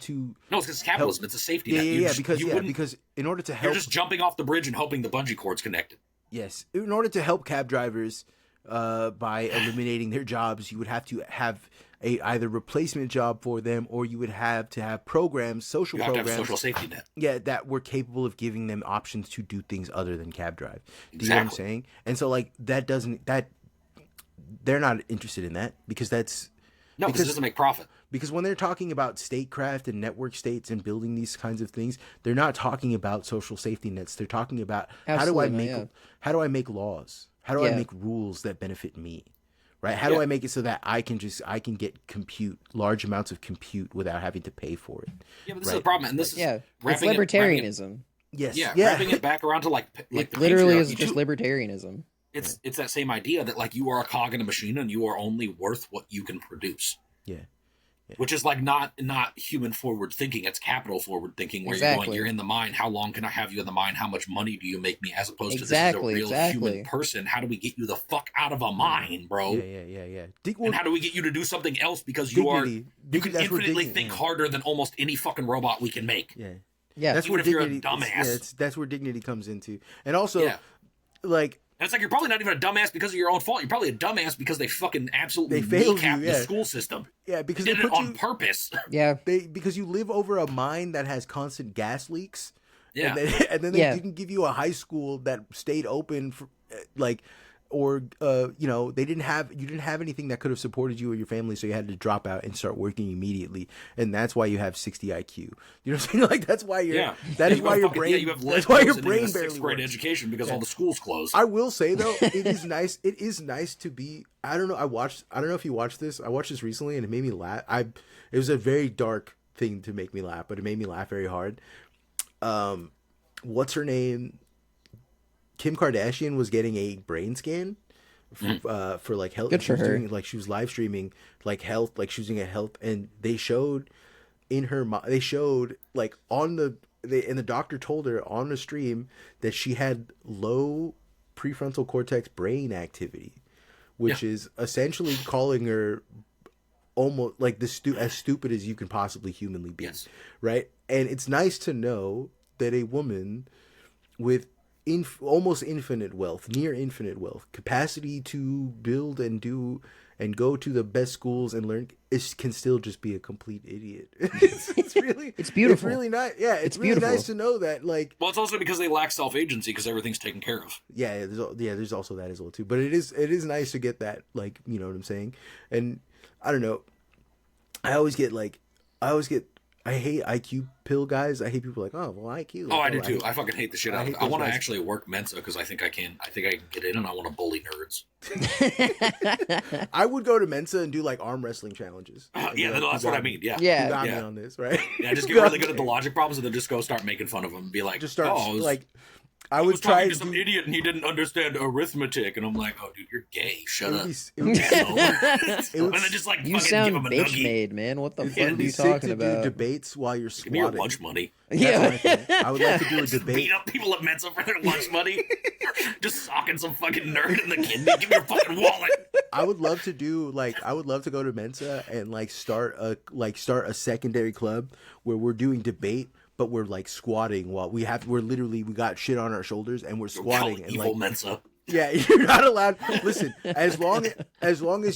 because it's capitalism. It's a safety net. Because in order to help... You're just jumping off the bridge and hoping the bungee cord's connected. Yes. In order to help cab drivers by eliminating their jobs, you would have to have either replacement job for them, or you would have to have programs, social programs. To have a social safety net. Yeah, that were capable of giving them options to do things other than cab drive. Do you know what I'm saying? And so, like, they're not interested in that because that's... No, because it doesn't make profit. Because when they're talking about statecraft and network states and building these kinds of things, they're not talking about social safety nets. They're talking about how do I make laws? How do I make rules that benefit me? Right? How do I make it so that I can get large amounts of compute without having to pay for it? Yeah, but this is the problem, and this is it's libertarianism. Wrapping it back around to it literally is just libertarianism. It's that same idea that, like, you are a cog in a machine and you are only worth what you can produce. Yeah. Which is like not human forward thinking, it's capital forward thinking, where you're in the mine, how long can I have you in the mine, how much money do you make me, as opposed to this is a real human person, how do we get you the fuck out of a mine, bro? Yeah. And how do we get you to do something else, because you can infinitely think harder than almost any fucking robot we can make. Yeah, that's even where if you're a dignity, dumbass. that's where dignity comes into. And also, like, And it's like, you're probably not even a dumbass because of your own fault. You're probably a dumbass because they fucking absolutely failed kneecapped you, the school system. Yeah, because they they did put it on purpose. Yeah. Because you live over a mine that has constant gas leaks. Yeah. And then they didn't give you a high school that stayed open for, like, or you didn't have anything that could have supported you or your family, so you had to drop out and start working immediately, and that's why you have 60 IQ. You know what I'm saying? Like, that's why your brain that's why your brain barely sixth grade works. Education because all the schools closed. I will say though, it is nice to be. I don't know if you watched this. I watched this recently and it made me laugh. It was a very dark thing to make me laugh, but it made me laugh very hard. What's her name? Kim Kardashian was getting a brain scan for like health. Good for her. She was live streaming like health, like she was doing a health, and they showed like and the doctor told her on the stream that she had low prefrontal cortex brain activity, which is essentially calling her almost like as stupid as you can possibly humanly be. Yes. Right? And it's nice to know that a woman with almost infinite wealth, near infinite wealth, capacity to build and do and go to the best schools and learn, can still just be a complete idiot. It's really, it's beautiful. It's really nice. Yeah, it's really beautiful. nice to know that. Like, well, it's also because they lack self-agency because everything's taken care of. Yeah, there's also that as well too. But it is nice to get that, like, you know what I'm saying. And I don't know. I hate IQ pill guys. I hate people like, oh, well, IQ. Oh, I do too. I fucking hate the shit out of it. I want to actually work Mensa because I think I can get in, and I want to bully nerds. I would go to Mensa and do like arm wrestling challenges. That's what I mean. Yeah. You got me on this, right? Yeah, just get really good at the logic problems and then just go start making fun of them. Be like, just start I was talking to some idiot and he didn't understand arithmetic, and I'm like, oh, dude, you're gay. Shut up. And then just like you sound bitch made, man. What the fuck are you talking about? Do debates while you're squatting. Give me your lunch money. Yeah, I would like to do a debate. Beat up people at Mensa for their lunch money. Just socking some fucking nerd in the kidney. Give me your fucking wallet. I would love to go to Mensa and start a secondary club where we're doing debate. But we're like squatting while we got shit on our shoulders and we're squatting and evil Mensa. Yeah, you're not allowed. Listen, as long as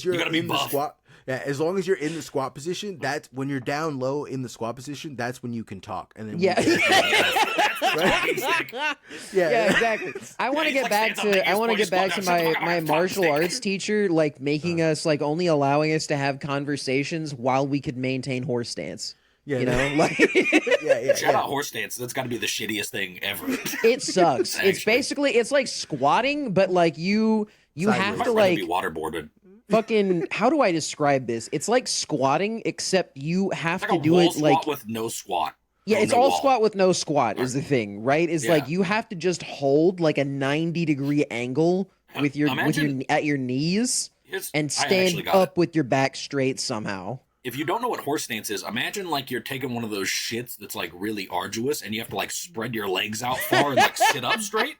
you're in the squat. Yeah, as long as you're in the squat position, that's when you're down low in the squat position. That's when you can talk. And then yeah, exactly. I want to get back to my martial arts teacher, like making us like only allowing us to have conversations while we could maintain horse stance. Yeah, you know, like shout out horse stance. That's got to be the shittiest thing ever. It sucks. It's like squatting, but like you have to like be waterboarded. Fucking, how do I describe this? It's like squatting, except you have to do it like with no squat. Yeah, it's all squat with no squat is the thing, right? It's like you have to just hold like a 90-degree angle with your at your knees and stand up with your back straight somehow. If you don't know what horse stance is, imagine like you're taking one of those shits that's like really arduous and you have to like spread your legs out far and like sit up straight.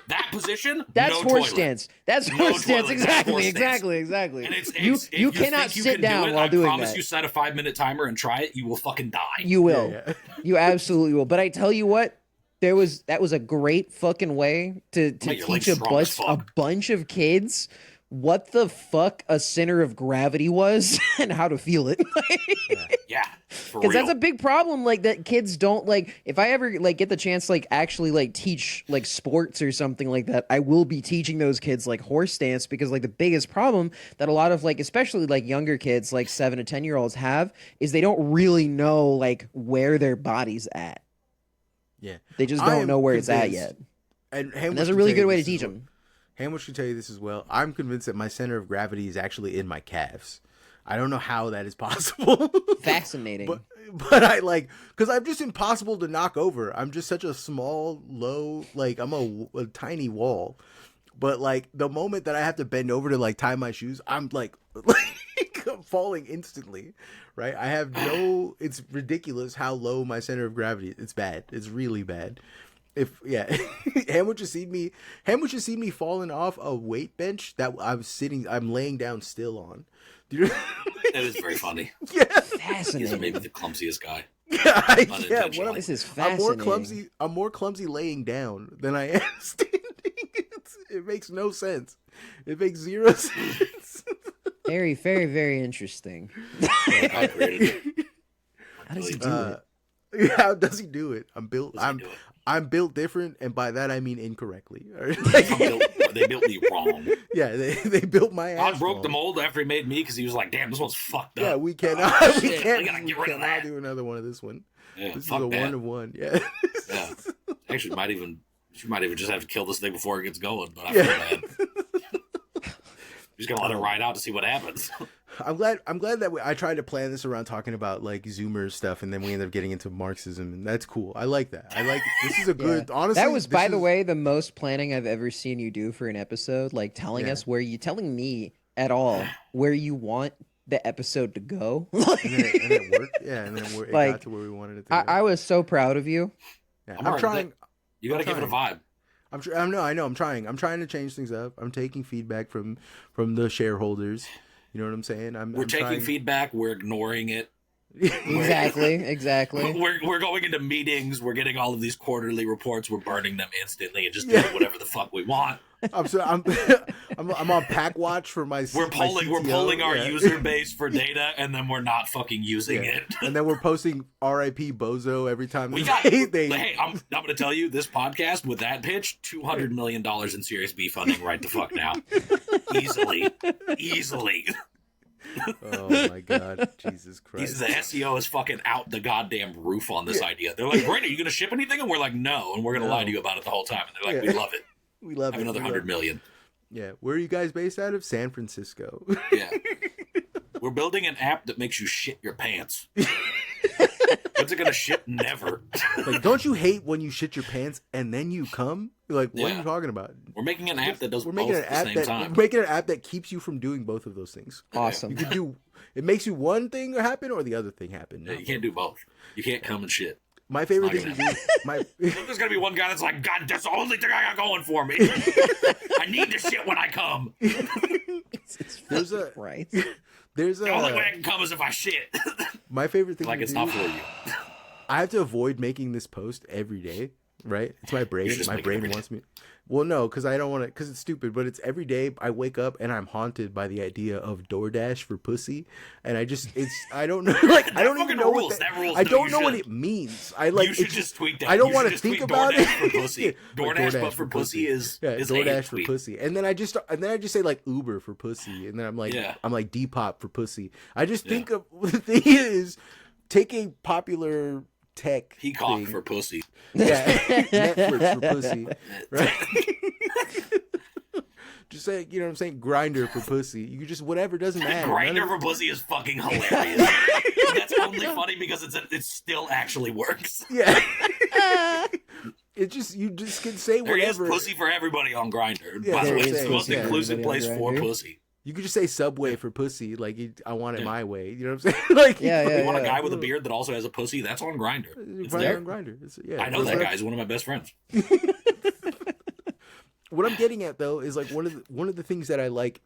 That position, that's horse stance. That's horse stance. Exactly. And you cannot sit down while doing that. I promise you, set a 5-minute timer and try it. You will fucking die. You will. Yeah. You absolutely will. But I tell you what, that was a great fucking way to teach a bunch of kids what the fuck a center of gravity was and how to feel it. Yeah, because that's a big problem. Like that kids don't like. If I ever like get the chance, like actually like teach like sports or something like that, I will be teaching those kids like horse stance, because like the biggest problem that a lot of like especially like younger kids like 7 to 10-year-olds have is they don't really know like where their body's at. Yeah, they just don't know where it's at yet. And that's a really good way to teach them. Hamwitch can tell you this as well. I'm convinced that my center of gravity is actually in my calves. I don't know how that is possible. Fascinating. But I like, because I'm just impossible to knock over. I'm just such a small, low, like I'm a tiny wall. But like the moment that I have to bend over to like tie my shoes, I'm like falling instantly, right? I have it's ridiculous how low my center of gravity is. It's bad. It's really bad. Hamwitch has seen me falling off a weight bench that I'm laying down still on. That is very funny. Yeah, fascinating. He's maybe the clumsiest guy. Yeah, this is fascinating. I'm more clumsy laying down than I am standing. It makes no sense. It makes zero sense. Very, very, very interesting. I created it. How does he do it? How does he do it? I'm built different, and by that I mean incorrectly. Like, they built me wrong. Yeah, they built my ass. God broke wrong. the mold after he made me because he was like, "Damn, this one's fucked up." Yeah, we cannot. Oh, we shit, can't. gotta get We rid of cannot that. do another one of this one. Yeah, This is fuck a that. 1-of-1. Yeah. Yeah. Actually, you might even just have to kill this thing before it gets going. But I feel bad. Just gonna let it ride out to see what happens. I'm glad that I tried to plan this around talking about like Zoomer stuff, and then we ended up getting into Marxism, and that's cool. I like that. This is a good. Honestly, that was, by the way, the most planning I've ever seen you do for an episode. Like telling me at all where you want the episode to go. and then it worked. Yeah, and then it got to where we wanted it to. I was so proud of you. Yeah, I'm trying. You gotta give it a vibe. I know. I'm trying. I'm trying to change things up. I'm taking feedback from the shareholders. You know what I'm saying? We're taking feedback. We're ignoring it. Exactly. We're going into meetings. We're getting all of these quarterly reports. We're burning them instantly and just doing whatever the fuck we want. I'm on pack watch for my. We're polling our user base for data, and then we're not fucking using it. And then we're posting R.I.P. Bozo every time. Hey, I'm gonna tell you, this podcast with that pitch, $200 million in Series B funding right the fuck now, easily. Oh my god, Jesus Christ! The SEO is fucking out the goddamn roof on this idea. They're like, "Great, are you gonna ship anything?" And we're like, "No," and we're gonna lie to you about it the whole time. And they're like, "We love it. We love Have it. another 100 million." Yeah, where are you guys based out of? San Francisco. Yeah, we're building an app that makes you shit your pants. When's it gonna shit? Never. Like, don't you hate when you shit your pants and then you come? Like, what are you talking about? We're making an app that does both at the same time. We're making an app that keeps you from doing both of those things. Awesome. You can do. It makes you one thing happen or the other thing happen. Yeah, you can't do both. You can't come and shit. My favorite thing to do. There's gonna be one guy that's like, "God, that's the only thing I got going for me. I need to shit when I come." There's the only way I can come is if I shit. My favorite thing. Like, it's not for you. I have to avoid making this post every day, right? It's my brain. My brain wants me. Well, no, because I don't want to, because it's stupid, but it's every day I wake up and I'm haunted by the idea of DoorDash for pussy. And I don't know, like, I don't even know what I don't know what it means. You should just tweet that. I don't want to think about it. For pussy. DoorDash, but for pussy is DoorDash for pussy. And then I just say like Uber for pussy. And then I'm like Depop for pussy. I just think of, the thing is, take a popular tech Peacock thing. For pussy. Yeah, Netflix for pussy, right? Just say, you know what I'm saying, Grinder for pussy. You can just whatever, doesn't matter. Grinder for pussy is fucking hilarious. That's only funny because it still actually works. Yeah. You just can say whatever. There is pussy for everybody on Grinder. Yeah, by the way, it's the is. most inclusive place for pussy. You could just say Subway for pussy, like I want it my way. You know what I'm saying? Like, you want a guy with a beard that also has a pussy? That's on Grinder. It's there. On Grinder. I know that guy. He's one of my best friends. What I'm getting at though is like one of the things that I like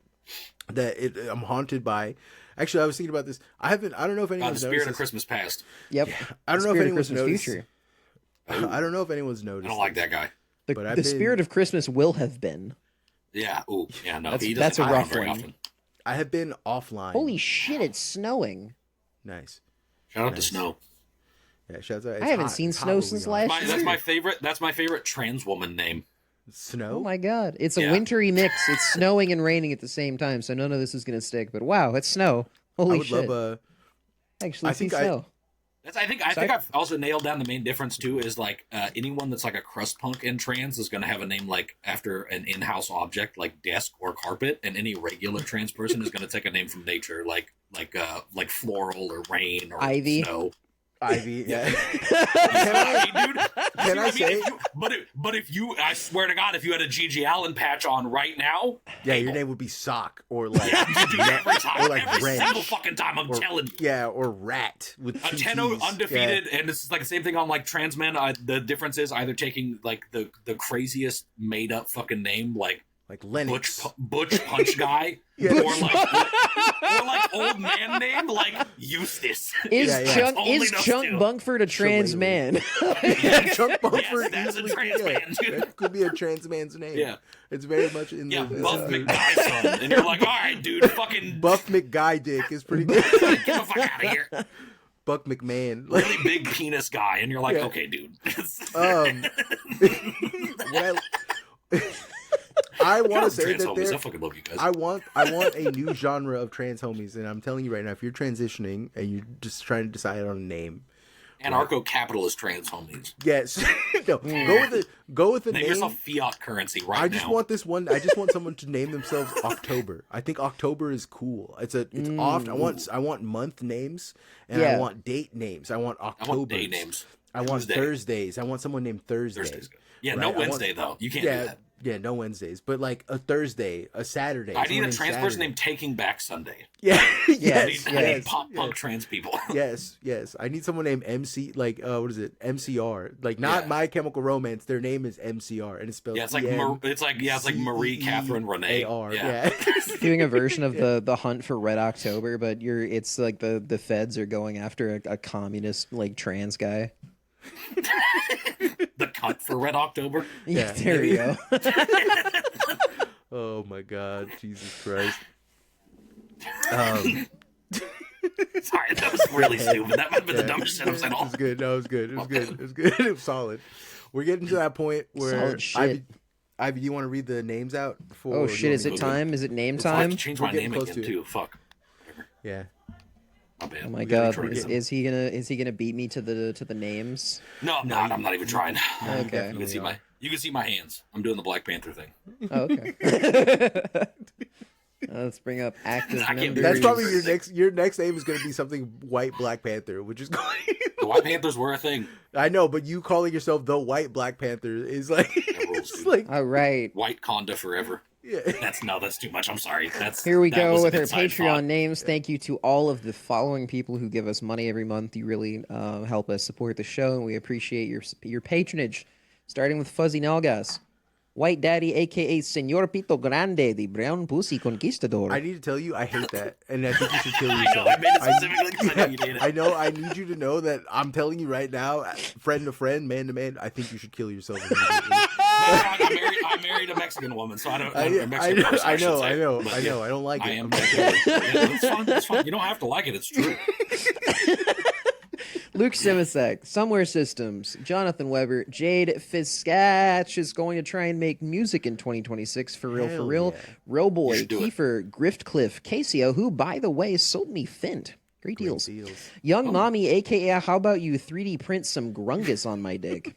that I'm haunted by. Actually, I was thinking about this. I don't know if anyone's the noticed. spirit of Christmas past. Yep. I don't know if anyone's noticed. Future. I don't know if anyone's noticed. I don't like that guy. The spirit of Christmas will have been. Yeah. Ooh. Yeah. No. That's a rough one. Often. I have been offline. Holy shit! It's snowing. Nice. Shout out to snow. Yeah, shouts out. I haven't seen snow since last year. That's my favorite trans woman name. Snow. Oh my god! It's a wintry mix. It's snowing and raining at the same time, so none of this is gonna stick. But wow, it's snow. Holy shit! Actually, see snow. I think I've also nailed down the main difference too. Is like anyone that's like a crust punk and trans is going to have a name like after an in-house object like desk or carpet, and any regular trans person is going to take a name from nature like floral or rain or ivy. Snow. Ivy, yeah. Can I say? But if you, I swear to God, if you had a Gigi Allen patch on right now, your name would be Sock or like every time, or like every Wrench. single fucking time. I'm telling you. Yeah, or Rat with a 10-0 undefeated, and it's like the same thing on like trans men. The difference is either taking like the craziest made up fucking name like like Lennox, Butch Punch Guy, Yeah. or like old man name like Eustace. Is Yeah. Chunk Bunkford a trans man? Chunk Bunkford that's a easily trans man. that could be a trans man's name. Yeah. It's very much in Yeah, the Buff McGuy's son. And you're like, all right, dude, fucking Buff McGuy dick is pretty good. get the fuck out of here. Buck McMahon. Really big penis guy. And you're like, Yeah. okay, dude. I want to say that homies. I fucking love you guys. I want a new genre of trans homies, and I'm telling you right now, if you're transitioning and you're just trying to decide on a name, Anarcho-capitalist trans homies. yes, no, go with the Name name. yourself fiat currency right now. I just want this one. I just want someone to name themselves October. I think October is cool. It's oft. I want month names and I want date names. I want October. I want day names. I want Tuesday. Thursdays. I want someone named Thursday. Thursdays. Yeah, Right? no Wednesday though. You can't do that. Yeah, no Wednesdays, but like a Thursday, a Saturday. I need a trans person Saturday. named Taking Back Sunday. Yeah, I need pop punk trans people. yes. I need someone named MC, like what is it? MCR, like not My Chemical Romance. Their name is MCR, and it's spelled. Yeah, it's like Marie Catherine Renee. AR. Yeah. Doing a version of the hunt for Red October, but it's like the feds are going after a communist like trans guy. The cunt for Red October. Yeah, there you go. Oh my God, Jesus Christ. Sorry, that was really stupid. That might have been the dumbest shit I've said all. It was good. No, it was good. It was good. It was good. It was solid. We're getting to that point where Ivy, do you want to read the names out? Oh shit! Is it time? Is it name time? I have to change my name again to too. Fuck. Yeah. My bad. Oh my God! Is he gonna beat me to the names? No, I'm not. I'm not even trying. Okay. You can see my hands. I'm doing the Black Panther thing. Oh, okay. Let's bring up active members. That's probably your next name is going to be something White Black Panther, which is going. The White Panthers were a thing. I know, but you calling yourself the White Black Panther is like, it's like all right. White Conda forever. Yeah. That's too much. I'm sorry. Here we go with our Patreon names. Thank you to all of the following people who give us money every month. You really help us support the show, and we appreciate your patronage. Starting with Fuzzy Nalgas, White Daddy, a.k.a. Señor Pito Grande, the Brown Pussy Conquistador. I need to tell you, I hate that, and I think you should kill yourself. I made it specifically because I know you did it. I know. I need you to know that I'm telling you right now, friend to friend, man to man. I think you should kill yourself immediately. I married a Mexican woman, so I don't. I know. I don't like it. I am. It's fine. You don't have to like it. It's true. Luke Simasek, Somewhere Systems, Jonathan Weber, Jade Fiskatch is going to try and make music in 2026 for real. Yeah. Roboy, Kiefer, Griftcliff, Casio, who by the way sold me Fint. Great deals. Young Mommy, aka How About You 3D print some grungus on my dick.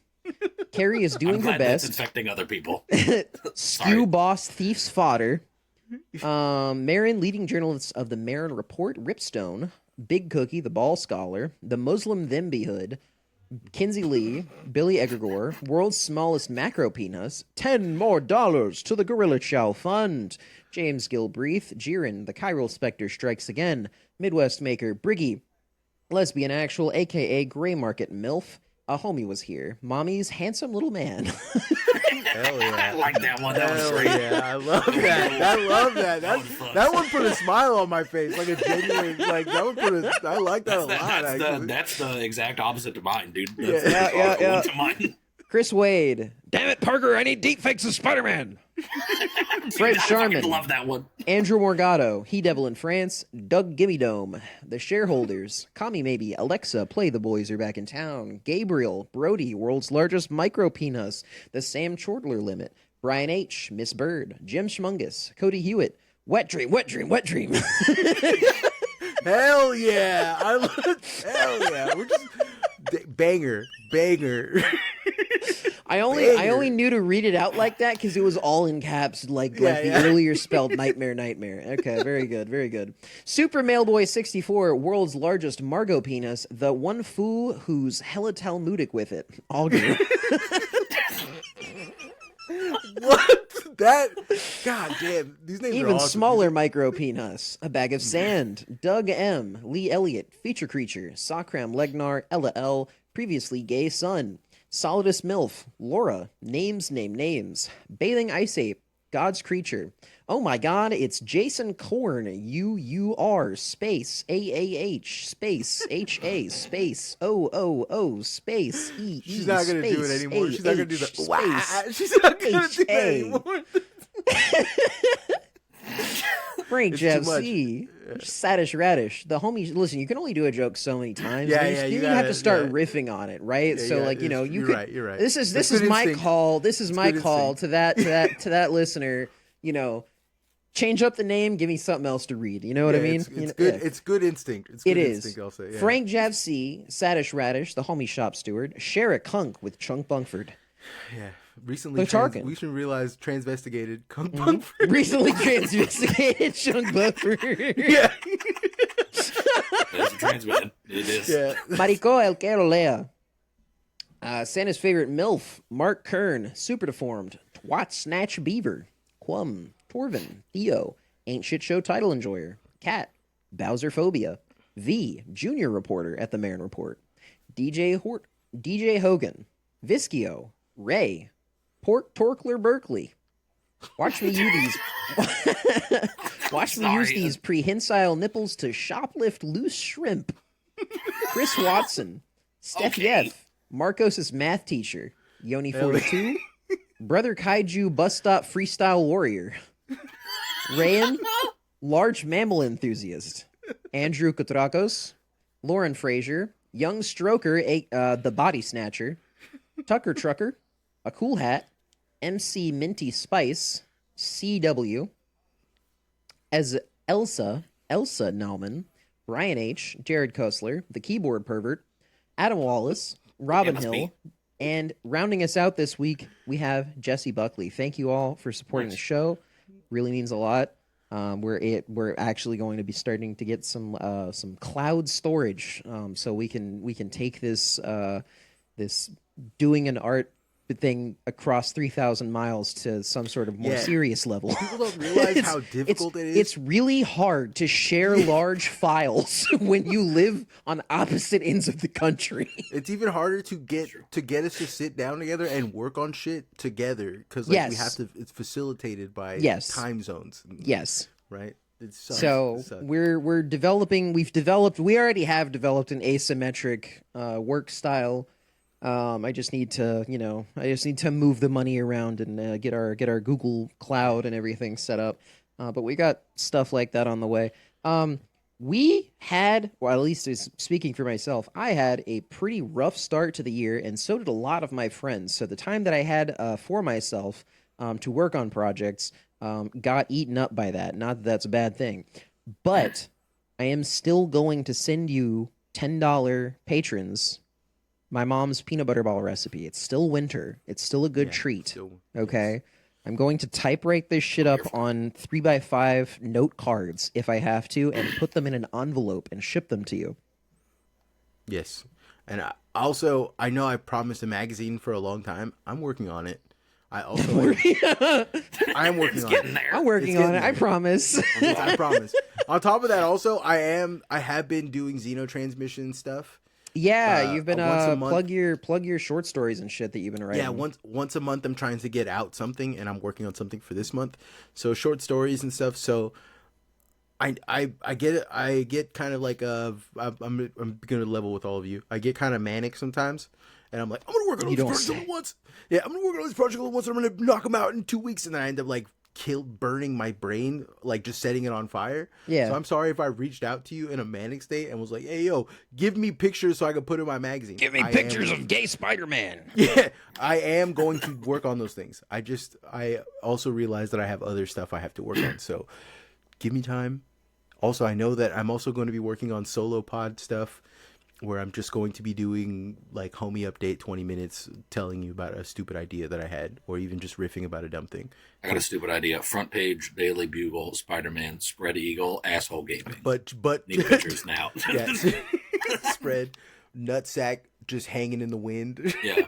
Carrie is doing her best. That's infecting other people. Skew Boss Thief's Fodder. Marin, leading journalist of the Marin Report, Ripstone. Big Cookie, the Ball Scholar, the Muslim Thembyhood, Kinsey Lee, Billy Egregore, World's Smallest Macro Penis, $10 more to the Gorilla Chow Fund, James Gilbreath, Jiren, the Chiral Spectre Strikes Again, Midwest Maker, Briggy, Lesbian Actual, a.k.a. Gray Market MILF, a homie was here, Mommy's Handsome Little Man. Hell yeah. I like that one. That was great. Yeah, I love that. I love that. That one put a smile on my face, like a genuine, like that one put a. I like that a lot. That's the exact opposite to mine, dude. Yeah. To mine. Chris Wade. Damn it, Parker! I need deepfakes of Spider-Man. Fred Sharman. I love that one. Andrew Morgado, He Devil in France, Doug Gimme Dome, The Shareholders, Kami Maybe, Alexa, Play the Boys Are Back in Town, Gabriel, Brody, World's Largest Micro Penis, The Sam Chortler Limit, Brian H., Miss Bird, Jim Schmungus, Cody Hewitt, Wet Dream. Hell yeah! Hell yeah! We're just banger. I only knew to read it out like that because it was all in caps, like the earlier spelled nightmare. Okay, very good. Super Mailboy 64, World's Largest Margot Penis, the one fool who's hella Talmudic with it. Augur. What? That? God damn. These names Even are awesome. smaller micro penis. A Bag of Sand. Doug M. Lee Elliott. Feature Creature. Sokram Legnar. Ella L. Previously Gay Son. Solidus MILF. Laura. Names. Bathing Ice Ape. God's creature. Oh my God, it's Jason Korn. UUR space AAH space HA space OOO space EE. She's not gonna do it anymore. She's not gonna do that. She's not gonna do that anymore. Frank Jeff C. Sadish Radish. The homie, listen, you can only do a joke so many times. You have to start riffing on it, right? Yeah, so yeah, like, you know, you could, right, you're right. This is my call. This is my call to that listener, you know, change up the name, give me something else to read. You know what I mean? It's good. Yeah. It's good instinct. It's good instinct, I'll say. Yeah. Frank Jeff C, Sadish Radish, the homie shop steward, share a kunk with Chunk Bunkford. Yeah. Recently realized transvestigated Chunk Bunkford. Recently transvestigated Chunk Bunkford. Yeah. That's a trans man. It is. Yeah. Marico El Quero Lea. Santa's favorite MILF, Mark Kern, Super Deformed, Twat Snatch Beaver, Quum, Torvin, Theo, Ain't Shit Show Title Enjoyer, Cat, Bowser Phobia, V, Junior Reporter at the Marin Report, DJ Hogan, Viskio, Ray, Port Torkler Berkeley. Watch me use these prehensile nipples to shoplift loose shrimp. Chris Watson, Steph Yeff, Marcos' math teacher, Yoni42, Brother Kaiju Bus Stop Freestyle Warrior, Rayan, large mammal enthusiast, Andrew Kotrakos, Lauren Frazier, Young Stroker, the Body Snatcher, Tucker Trucker, A Cool Hat, MC Minty Spice, CW, as Elsa Nauman, Brian H., Jared Kosler, The Keyboard Pervert, Adam Wallace, Robin Hill, and rounding us out this week, we have Jesse Buckley. Thank you all for supporting the show. Really means a lot. We're actually going to be starting to get some cloud storage, so we can take this this doing an art thing across 3,000 miles to some sort of more serious level. People don't realize how difficult it is. It's really hard to share large files when you live on opposite ends of the country. It's even harder to get us to sit down together and work on shit together because we have to. It's facilitated by time zones. Yes. Right. So we're developing. We already have developed an asymmetric work style. I just need to move the money around and get our Google Cloud and everything set up. But we got stuff like that on the way. We had, well, at least speaking for myself, I had a pretty rough start to the year, and so did a lot of my friends. So the time that I had for myself to work on projects got eaten up by that. Not that that's a bad thing, but I am still going to send you $10 patrons my mom's peanut butter ball recipe. It's still winter. It's still a good treat. Okay? I'm going to typewrite this shit up on 3x5 note cards if I have to and put them in an envelope and ship them to you. Yes. And I know I promised a magazine for a long time. I'm working on it. I'm working on it. I'm working on it. I promise. I promise. On top of that, also, I have been doing Xenotransmission stuff. Yeah, you've been plug your short stories and shit that you've been writing. Yeah, once a month I'm trying to get out something, and I'm working on something for this month. So short stories and stuff. So I get it. I get kind of like I'm gonna level with all of you. I get kind of manic sometimes, and I'm like, I'm gonna work on all these projects all at once. Yeah, I'm gonna work on all these projects all at once. And I'm gonna knock them out in 2 weeks, and then I end up like burning my brain, like just setting it on fire. Yeah. So I'm sorry if I reached out to you in a manic state and was like, hey, yo, give me pictures so I can put in my magazine. Give me pictures of gay Spider-Man. Yeah, I am going to work on those things. I also realize that I have other stuff I have to work on. So give me time. Also, I know that I'm also going to be working on solo pod stuff where I'm just going to be doing like homie update 20 minutes telling you about a stupid idea that I had, or even just riffing about a dumb thing. I got a stupid idea. Front page, Daily Bugle, Spider-Man, Spread Eagle, asshole gaming. But need pictures now. Yeah. Spread, nutsack just hanging in the wind. Yeah.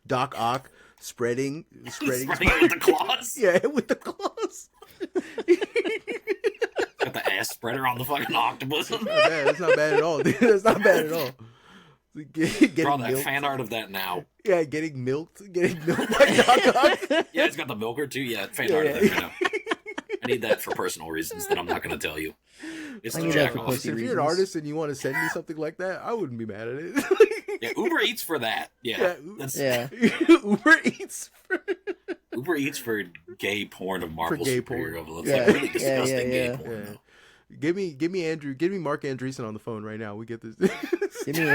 Doc Ock spreading it with the claws. Yeah, with the claws. Got the ass spreader on the fucking octopus. That's not bad at all, dude. That's not bad at all. Draw that fan art of that now. Yeah, getting milked by Doc. Yeah, it's got the milker too. Yeah, fan art of that right now. I need that for personal reasons that I'm not going to tell you. It's the jack off. If you're an artist and you want to send me something like that, I wouldn't be mad at it. Yeah, Uber Eats for that. Yeah. Uber Eats for gay porn of Marvel superhero villains. Like really disgusting gay porn. Give me Mark Andreessen on the phone right now. We get this. Give me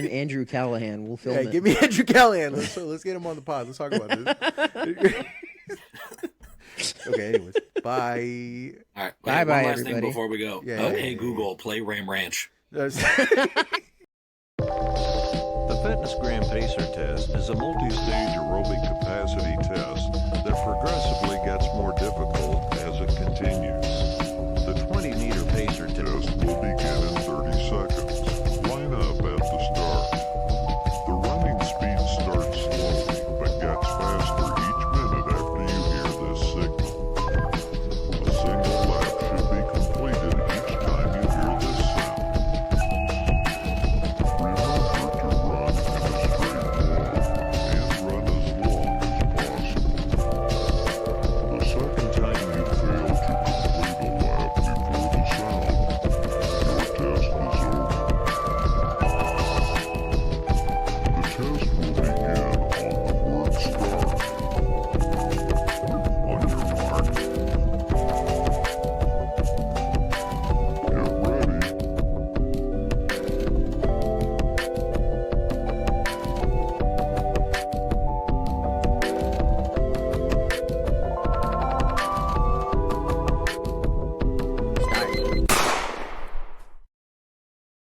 Andrew Callahan. We'll film it. Give me Andrew Callahan. Let's get him on the pod. Let's talk about this. Okay, anyways. Bye. All right. Bye, one last everybody. thing before we go. Hey, Google, play Ram Ranch. The Fitness Gram Pacer test is a multi-stage aerobic capacity test that progressively gets more difficult